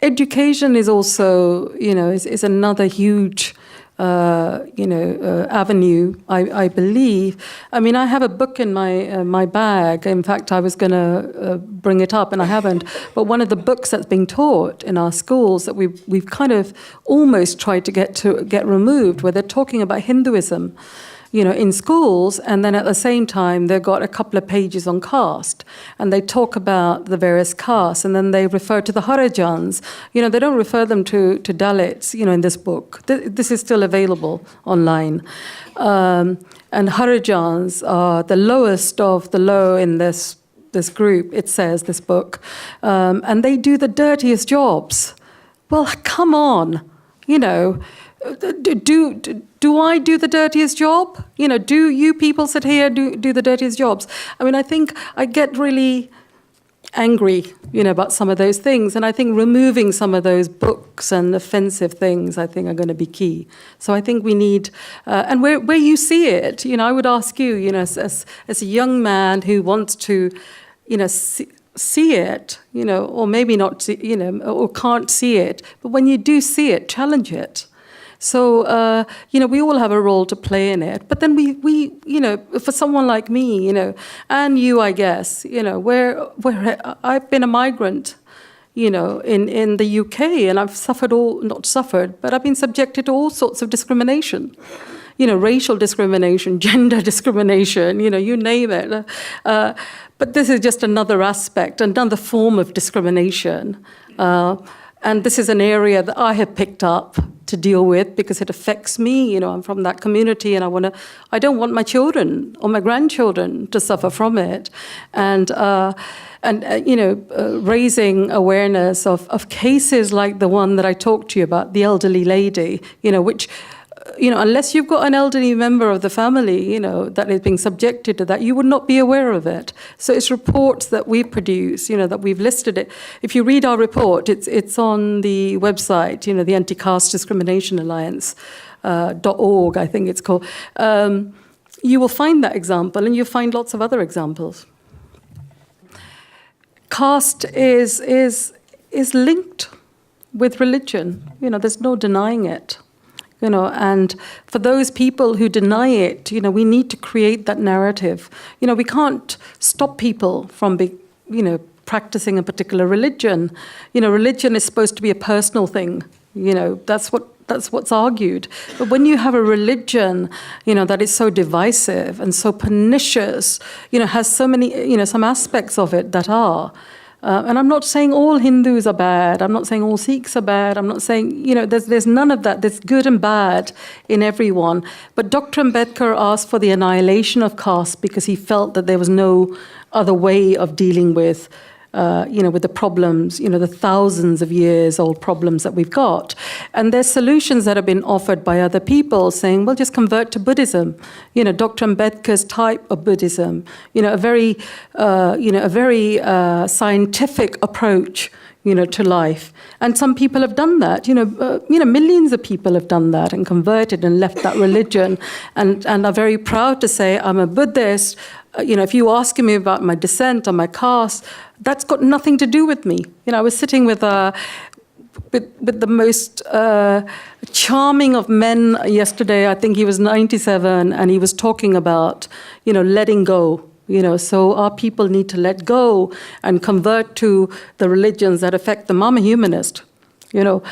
Education is also, is another huge avenue, I believe. I mean, I have a book in my bag. In fact, I was going to bring it up, and I haven't. But one of the books that's being taught in our schools that we've kind of almost tried to get removed, where they're talking about Hinduism, in schools, and then at the same time they've got a couple of pages on caste, and they talk about the various castes, and then they refer to the Harijans. They don't refer them to Dalits, in this book. This is still available online. And Harijans are the lowest of the low in this group, it says, this book. And they do the dirtiest jobs. Well, come on, do I do the dirtiest job? Do you people sit here do the dirtiest jobs? I mean, I think I get really angry, about some of those things, and I think removing some of those books and offensive things, I think, are going to be key. So I think we need, and where you see it, I would ask you, as a young man who wants to, see it, or maybe not see, or can't see it, but when you do see it, challenge it. So, we all have a role to play in it. But then we for someone like me, and you, I guess, where I've been a migrant, in the UK, and I've not suffered, but I've been subjected to all sorts of discrimination. Racial discrimination, gender discrimination, you name it. But this is just another aspect, another form of discrimination. And this is an area that I have picked up to deal with because it affects me. I'm from that community, and I don't want my children or my grandchildren to suffer from it. And raising awareness of cases like the one that I talked to you about, the elderly lady, which, unless you've got an elderly member of the family, that is being subjected to that, you would not be aware of it. So it's reports that we produce, that we've listed it. If you read our report, it's on the website, the Anti-Caste Discrimination Alliance, .org, I think it's called. You will find that example, and you'll find lots of other examples. Caste is linked with religion. There's no denying it. And for those people who deny it, we need to create that narrative. We can't stop people from practicing a particular religion. Religion is supposed to be a personal thing. That's what's argued. But when you have a religion, that is so divisive and so pernicious, has so many, some aspects of it that are. And I'm not saying all Hindus are bad. I'm not saying all Sikhs are bad. I'm not saying, there's none of that. There's good and bad in everyone. But Dr. Ambedkar asked for the annihilation of caste because he felt that there was no other way of dealing with, with the problems, the thousands of years old problems that we've got. And there's solutions that have been offered by other people saying, well, just convert to Buddhism. Dr. Ambedkar's type of Buddhism, a very scientific approach, to life. And some people have done that. Millions of people have done that and converted and left that religion and are very proud to say, I'm a Buddhist. If you ask me about my descent or my caste, that's got nothing to do with me. I was sitting with with the most charming of men yesterday. I think he was 97, and he was talking about, letting go. So our people need to let go and convert to the religions that affect them. I'm a humanist, but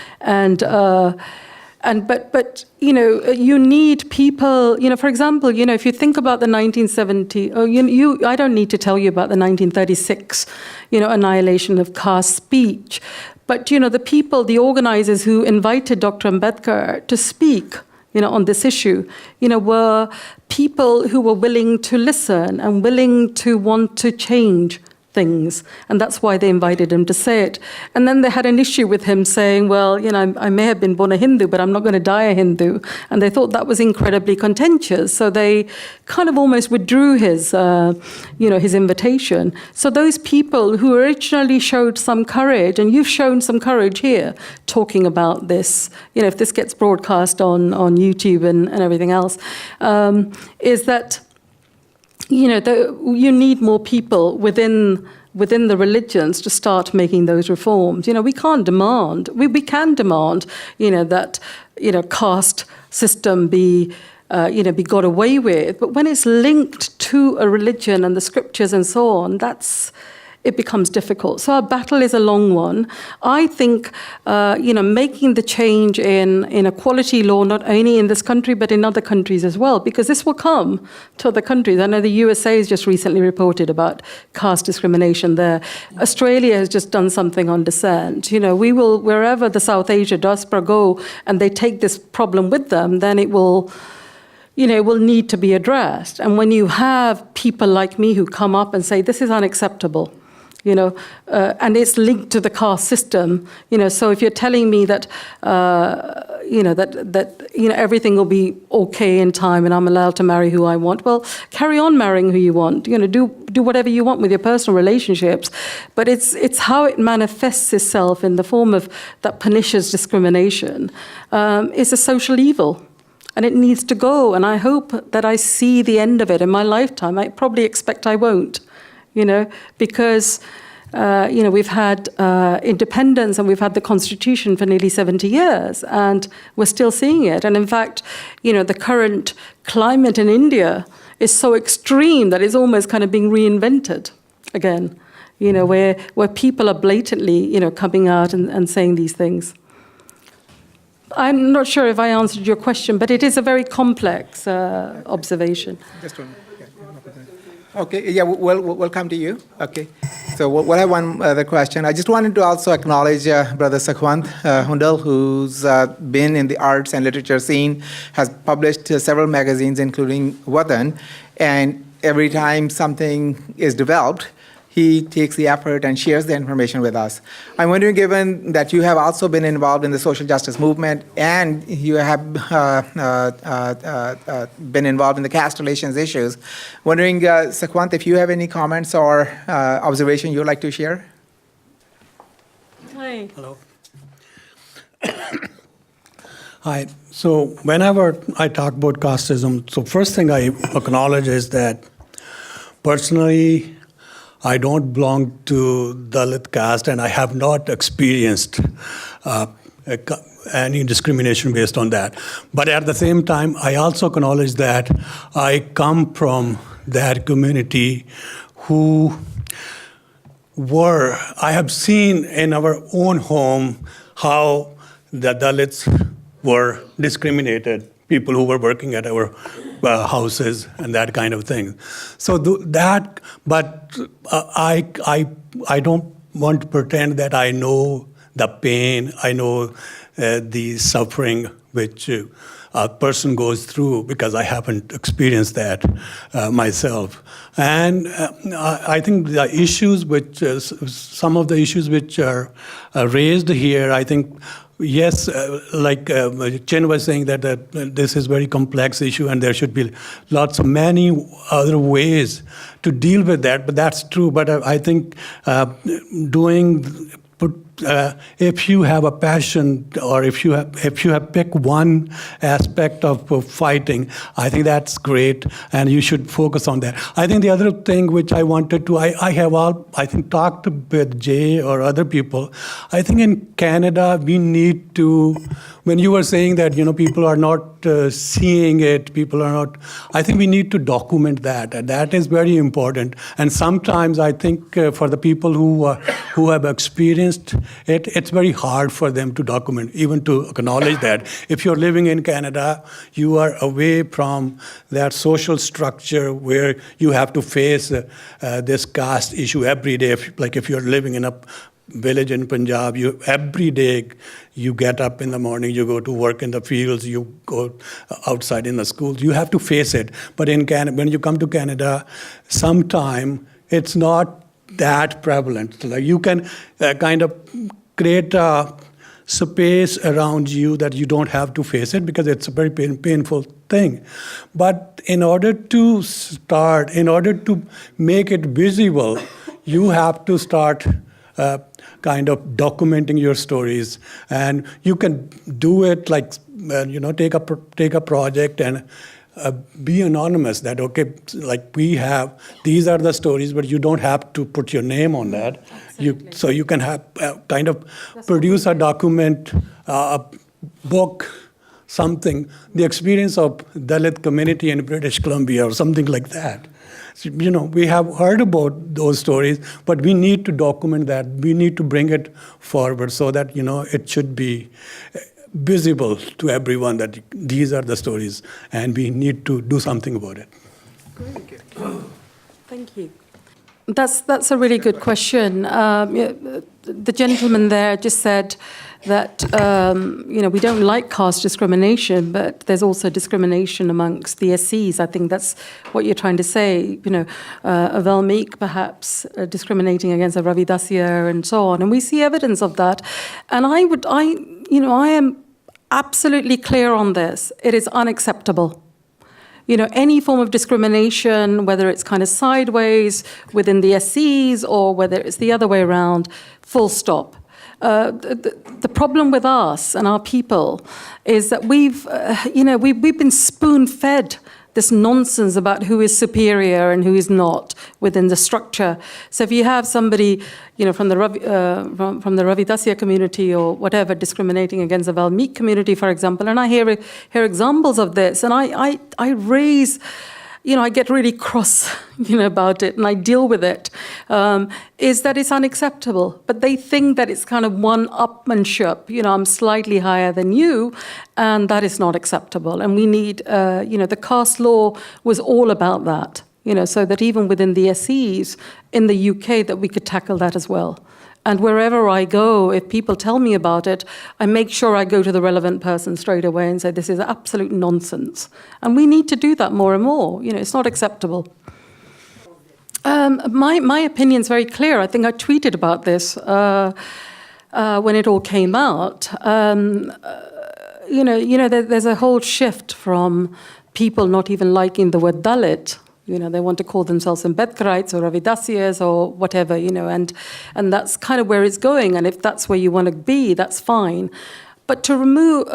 you need people. For example, if you think about the 1970, I don't need to tell you about the 1936, annihilation of caste speech. But, the people, the organizers who invited Dr. Ambedkar to speak, on this issue, were people who were willing to listen and willing to want to change things. And that's why they invited him to say it. And then they had an issue with him saying, well, I may have been born a Hindu, but I'm not going to die a Hindu. And they thought that was incredibly contentious. So they kind of almost withdrew his invitation. So those people who originally showed some courage, and you've shown some courage here talking about this, if this gets broadcast on YouTube and everything else, is that you need more people within the religions to start making those reforms. We can't demand. We can demand, that caste system be got away with. But when it's linked to a religion and the scriptures and so on, it becomes difficult. So our battle is a long one. I think, making the change in equality law, not only in this country, but in other countries as well, because this will come to other countries. I know the USA has just recently reported about caste discrimination there. Australia has just done something on dissent. We will, wherever the South Asia diaspora go and they take this problem with them, then it will need to be addressed. And when you have people like me who come up and say, this is unacceptable, and it's linked to the caste system, so if you're telling me that, everything will be okay in time and I'm allowed to marry who I want, well, carry on marrying who you want, do whatever you want with your personal relationships. But it's how it manifests itself in the form of that pernicious discrimination is a social evil. And it needs to go. And I hope that I see the end of it in my lifetime. I probably expect I won't, because, we've had independence and we've had the Constitution for nearly 70 years, and we're still seeing it. And in fact, the current climate in India is so extreme that it's almost kind of being reinvented again, where people are blatantly, coming out and saying these things. I'm not sure if I answered your question, but it is a very complex observation. Just one. Okay, yeah, we'll come to you. Okay, so we'll have one other question. I just wanted to also acknowledge Brother Sakhwant Hundal, who's been in the arts and literature scene, has published several magazines, including Watan, and every time something is developed, he takes the effort and shares the information with us. I'm wondering, given that you have also been involved in the social justice movement and you have been involved in the caste relations issues, wondering, Sakhwant, if you have any comments or observation you'd like to share? Hi. Hello. Hi. So whenever I talk about casteism, so first thing I acknowledge is that personally, I don't belong to Dalit caste, and I have not experienced any discrimination based on that. But at the same time, I also acknowledge that I come from that community who I have seen in our own home how the Dalits were discriminated, people who were working at our houses and that kind of thing. So but I don't want to pretend that I know the pain, I know the suffering which a person goes through, because I haven't experienced that myself. And I think the issues some of the issues which are raised here, I think, yes, like Chen was saying that this is a very complex issue and there should be many other ways to deal with that, but that's true. But I think if you have a passion, or if you have picked one aspect of fighting, I think that's great, and you should focus on that. I think the other thing which I wanted to, I have talked with Jay or other people. I think in Canada we need to, when you were saying that people are not seeing it, people are not. I think we need to document that. And that is very important. And sometimes I think for the people who have experienced it, it's very hard for them to document, even to acknowledge that. If you're living in Canada, you are away from that social structure where you have to face this caste issue every day. If you're living in a village in Punjab, every day you get up in the morning, you go to work in the fields, you go outside in the schools, you have to face it. But in Canada, when you come to Canada, sometime it's not that prevalent. Like you can kind of create a space around you that you don't have to face it, because it's a very painful thing. But in order to make it visible, you have to start kind of documenting your stories, and you can do it like take a project and be anonymous. That okay, like these are the stories, but you don't have to put your name on that. So you can have kind of produce a document, a book, something, the experience of Dalit community in British Columbia or something like that. We have heard about those stories, but we need to document that. We need to bring it forward so that, it should be visible to everyone that these are the stories, and we need to do something about it. Great. Thank you. That's a really good question. The gentleman there just said that we don't like caste discrimination, but there's also discrimination amongst the SCs. I think that's what you're trying to say. A Valmik perhaps discriminating against a Ravi Dassier and so on, and we see evidence of that. And I am absolutely clear on this. It is unacceptable. Any form of discrimination, whether it's kind of sideways within the SCs or whether it's the other way around, full stop. The problem with us and our people is that we've been spoon-fed this nonsense about who is superior and who is not within the structure. So if you have somebody, from the Ravi Dassier community or whatever, discriminating against the Valmik community, for example, and I hear examples of this, and I raise, I get really cross, about it, and I deal with it, is that it's unacceptable. But they think that it's kind of one-upmanship, I'm slightly higher than you, and that is not acceptable. And we need, the caste law was all about that, so that even within the SEs in the UK that we could tackle that as well. And wherever I go, if people tell me about it, I make sure I go to the relevant person straight away and say, this is absolute nonsense. And we need to do that more and more. It's not acceptable. My opinion's very clear. I think I tweeted about this when it all came out. There's a whole shift from people not even liking the word Dalit. They want to call themselves Ambedkarites or Ravi Dassiers or whatever, and that's kind of where it's going. And if that's where you want to be, that's fine. But to remove,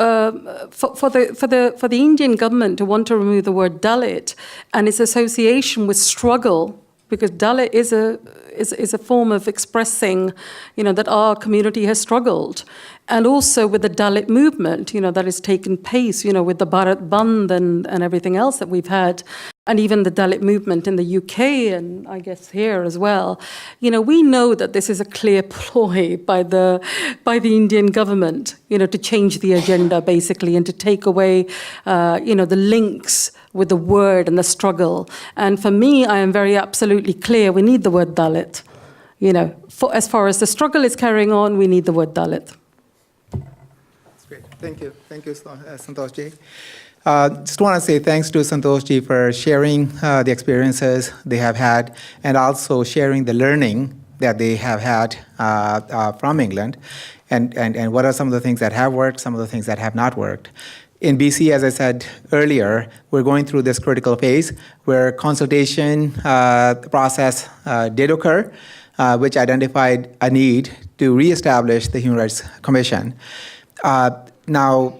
for the Indian government to want to remove the word Dalit and its association with struggle, because Dalit is a form of expressing, that our community has struggled. And also with the Dalit movement, that has taken pace, with the Bharat Bandh and everything else that we've had, and even the Dalit movement in the UK and I guess here as well. We know that this is a clear ploy by the Indian government, to change the agenda basically and to take away, the links with the word and the struggle. And for me, I am very absolutely clear, we need the word Dalit. As far as the struggle is carrying on, we need the word Dalit. That's great. Thank you, Santosh ji. Just want to say thanks to Santosh ji for sharing the experiences they have had and also sharing the learning that they have had from England and what are some of the things that have worked, some of the things that have not worked. In BC, as I said earlier, we're going through this critical phase where consultation process did occur. which identified a need to reestablish the Human Rights Commission. Now,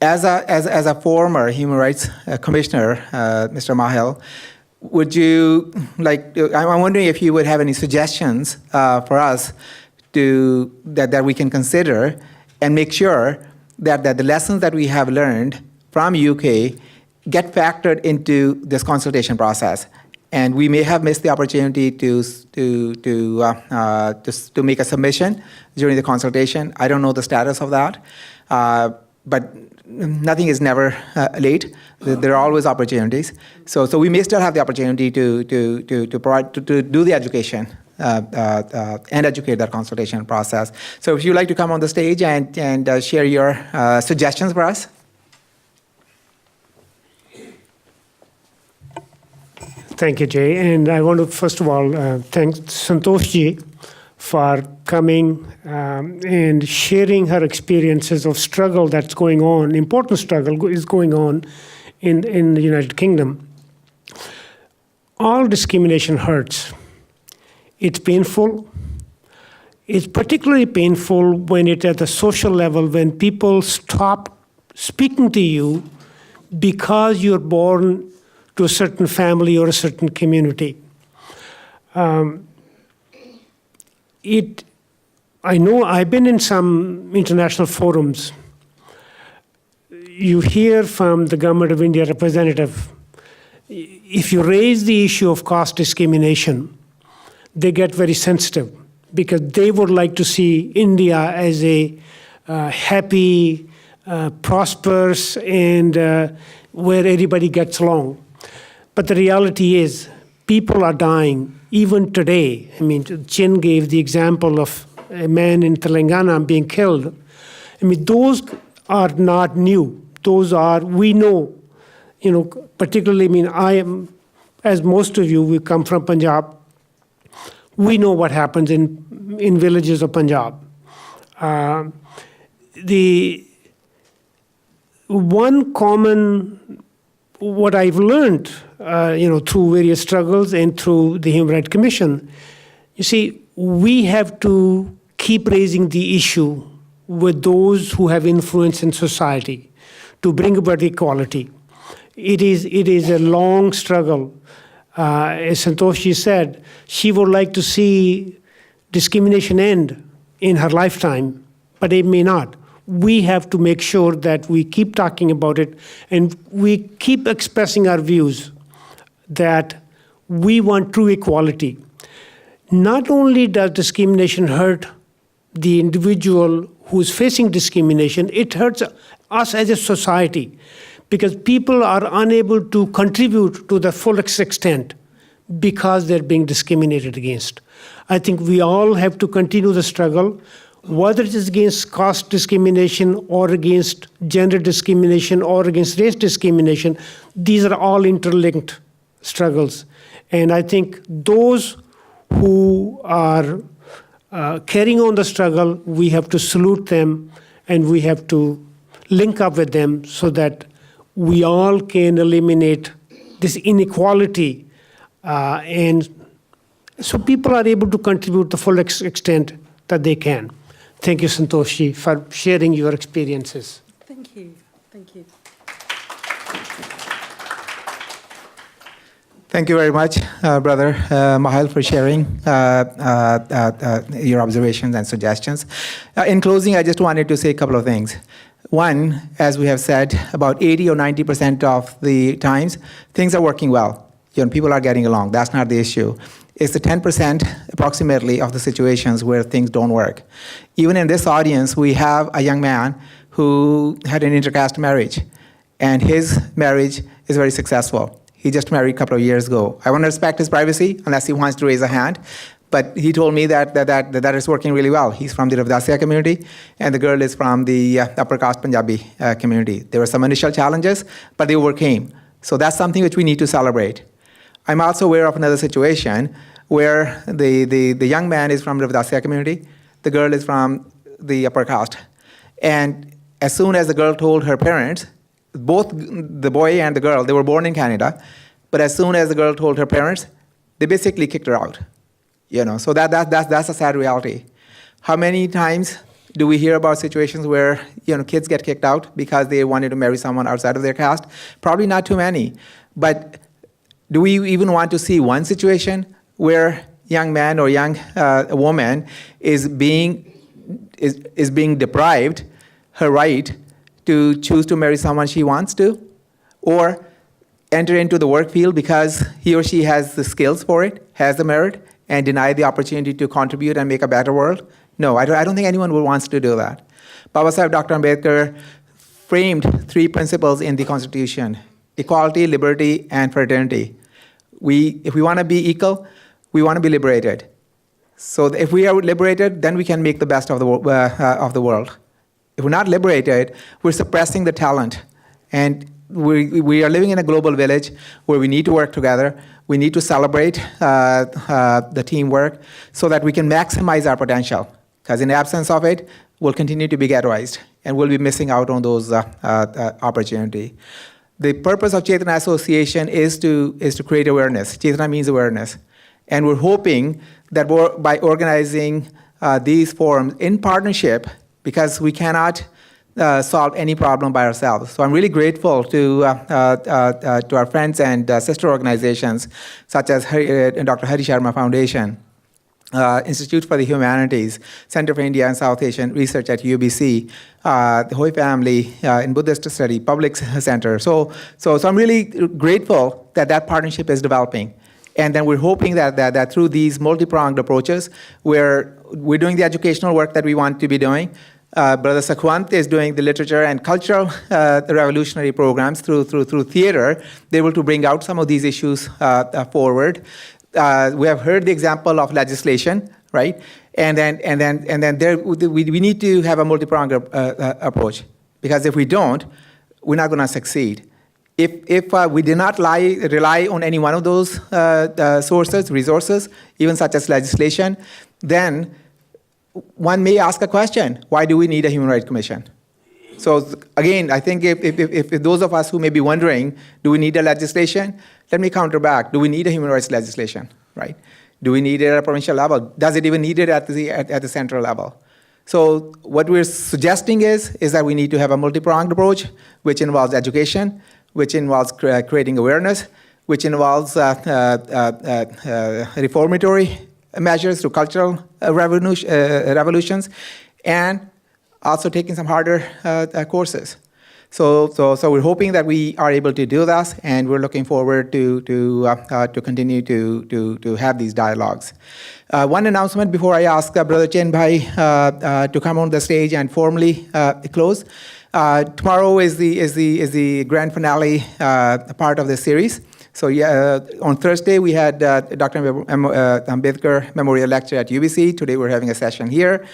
as a former Human Rights Commissioner, Mr. Mahil, would you I'm wondering if you would have any suggestions for us that we can consider and make sure that the lessons that we have learned from UK get factored into this consultation process. And we may have missed the opportunity to make a submission during the consultation. I don't know the status of that, but nothing is never late. There are always opportunities. So we may still have the opportunity to do the education and educate that consultation process. So if you'd like to come on the stage and share your suggestions for us. Thank you, Jay. And I want to, first of all, thank Santosh ji for coming and sharing her experiences of struggle that's going on, important struggle is going on in the United Kingdom. All discrimination hurts. It's painful. It's particularly painful when it's at the social level, when people stop speaking to you because you're born to a certain family or a certain community. I know I've been in some international forums. You hear from the Government of India representative, if you raise the issue of caste discrimination, they get very sensitive because they would like to see India as a happy, prosperous, and where everybody gets along. But the reality is, people are dying, even today. I mean, Chin gave the example of a man in Telangana being killed. I mean, those are not new. Those are, we know, particularly, I mean, I am, as most of you, we come from Punjab. We know what happens in villages of Punjab. The one common, what I've learned, through various struggles and through the Human Rights Commission, you see, we have to keep raising the issue with those who have influence in society to bring about equality. It is a long struggle. As Santosh said, she would like to see discrimination end in her lifetime, but it may not. We have to make sure that we keep talking about it and we keep expressing our views that we want true equality. Not only does discrimination hurt the individual who is facing discrimination, it hurts us as a society because people are unable to contribute to the full extent because they're being discriminated against. I think we all have to continue the struggle, whether it is against caste discrimination or against gender discrimination or against race discrimination. These are all interlinked struggles. And I think those who are carrying on the struggle, we have to salute them and we have to link up with them so that we all can eliminate this inequality and so people are able to contribute the full extent that they can. Thank you, Santoshi, for sharing your experiences. Thank you. Thank you. Thank you very much, Brother Mahil, for sharing your observations and suggestions. In closing, I just wanted to say a couple of things. One, as we have said, about 80 or 90% of the times, things are working well. People are getting along. That's not the issue. It's the 10% approximately of the situations where things don't work. Even in this audience, we have a young man who had an intercaste marriage, and his marriage is very successful. He just married a couple of years ago. I want to respect his privacy unless he wants to raise a hand, but he told me that is working really well. He's from the Ravdasiya community, and the girl is from the upper caste Punjabi community. There were some initial challenges, but they overcame. So that's something which we need to celebrate. I'm also aware of another situation where the young man is from the Ravdasiya community, the girl is from the upper caste. And as soon as the girl told her parents, both the boy and the girl, they were born in Canada, but as soon as the girl told her parents, they basically kicked her out. So that's a sad reality. How many times do we hear about situations where kids get kicked out because they wanted to marry someone outside of their caste? Probably not too many. But do we even want to see one situation where young man or young woman is being deprived her right to choose to marry someone she wants to, or enter into the work field because he or she has the skills for it, has the merit, and deny the opportunity to contribute and make a better world? No, I don't think anyone wants to do that. Baba Sahib Dr. Ambedkar framed 3 principles in the Constitution: equality, liberty, and fraternity. If we want to be equal, we want to be liberated. So if we are liberated, then we can make the best of the world. If we're not liberated, we're suppressing the talent. And we are living in a global village where we need to work together. We need to celebrate the teamwork so that we can maximize our potential. Because in the absence of it, we'll continue to be ghettoized, and we'll be missing out on those opportunity. The purpose of Chaitanya Association is to create awareness. Chaitanya means awareness. And we're hoping that by organizing these forums in partnership, because we cannot solve any problem by ourselves. So I'm really grateful to our friends and sister organizations such as Dr. Hari Sharma Foundation, Institute for the Humanities, Center for India and South Asian Research at UBC, the Hoy family in Buddhist Study, Public Center. So I'm really grateful that partnership is developing. And then we're hoping that through these multi-pronged approaches, we're doing the educational work that we want to be doing. Brother Sakwant is doing the literature and cultural revolutionary programs through theater. They're able to bring out some of these issues forward. We have heard the example of legislation, right? And then we need to have a multi-pronged approach, because if we don't, we're not going to succeed. If we did not rely on any one of those resources, even such as legislation, then one may ask a question: why do we need a Human Rights Commission? So again, I think if those of us who may be wondering, do we need a legislation? Let me counter back. Do we need a human rights legislation, right? Do we need it at a provincial level? Does it even need it at the central level? So what we're suggesting is that we need to have a multi-pronged approach, which involves education, which involves creating awareness, which involves reformatory measures through cultural revolutions, and also taking some harder courses. So we're hoping that we are able to do that, and we're looking forward to continue to have these dialogues. One announcement before I ask Brother Chen Bhai to come on the stage and formally close. Tomorrow is the grand finale part of the series. So on Thursday we had Dr. Ambedkar Memorial Lecture at UBC. Today we're having a session here.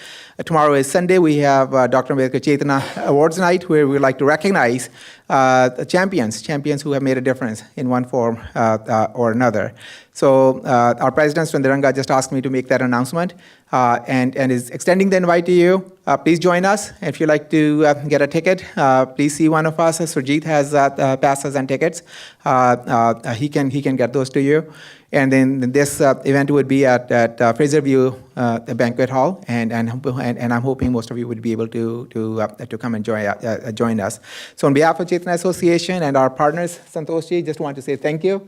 Tomorrow is Sunday. We have Dr. Ambedkar Chaitanya Awards Night, where we like to recognize champions who have made a difference in one form or another. So our President Srindaranga just asked me to make that announcement and is extending the invite to you. Please join us. If you'd like to get a ticket, please see one of us. Surjit has passes and tickets. He can get those to you. And then this event would be at Fraser View Banquet Hall, and I'm hoping most of you would be able to come and join us. So on behalf of Chaitanya Association and our partners, Santosh, just want to say thank you.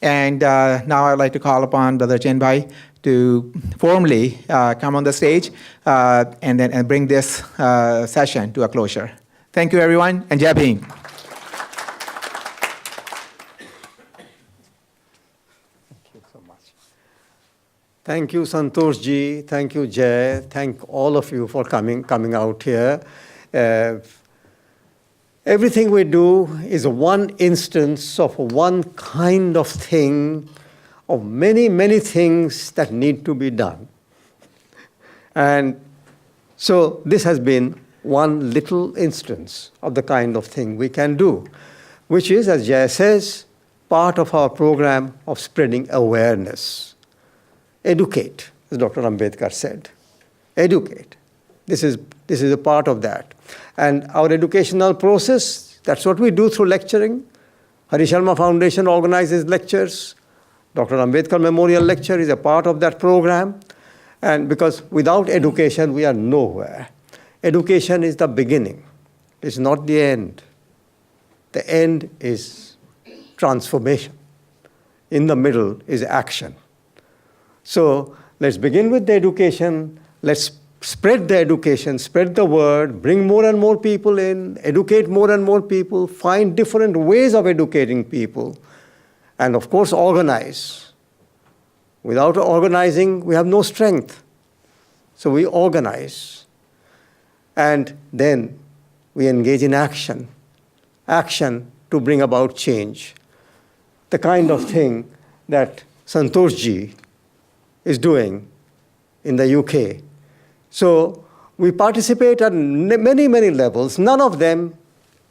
And now I'd like to call upon Brother Chen Bhai to formally come on the stage and bring this session to a closure. Thank you, everyone, and Jai Bhim. Thank you, Santosh ji. Thank you, Jay. Thank all of you for coming out here. Everything we do is one instance of one kind of thing, of many, many things that need to be done. And so this has been one little instance of the kind of thing we can do, which is, as Jay says, part of our program of spreading awareness. Educate, as Dr. Ambedkar said. Educate. This is a part of that. And our educational process, that's what we do through lecturing. Hari Sharma Foundation organizes lectures. Dr. Ambedkar Memorial Lecture is a part of that program. And because without education, we are nowhere. Education is the beginning. It's not the end. The end is transformation. In the middle is action. So let's begin with the education. Let's spread the education, spread the word, bring more and more people in, educate more and more people, find different ways of educating people, and of course organize. Without organizing, we have no strength. So we organize. And then we engage in action. Action to bring about change. The kind of thing that Santosh ji is doing in the UK. So we participate at many, many levels. None of them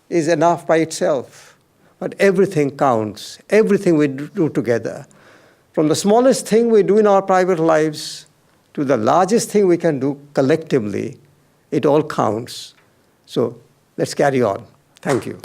is enough by itself. But everything counts. Everything we do together. From the smallest thing we do in our private lives to the largest thing we can do collectively, it all counts. So let's carry on. Thank you.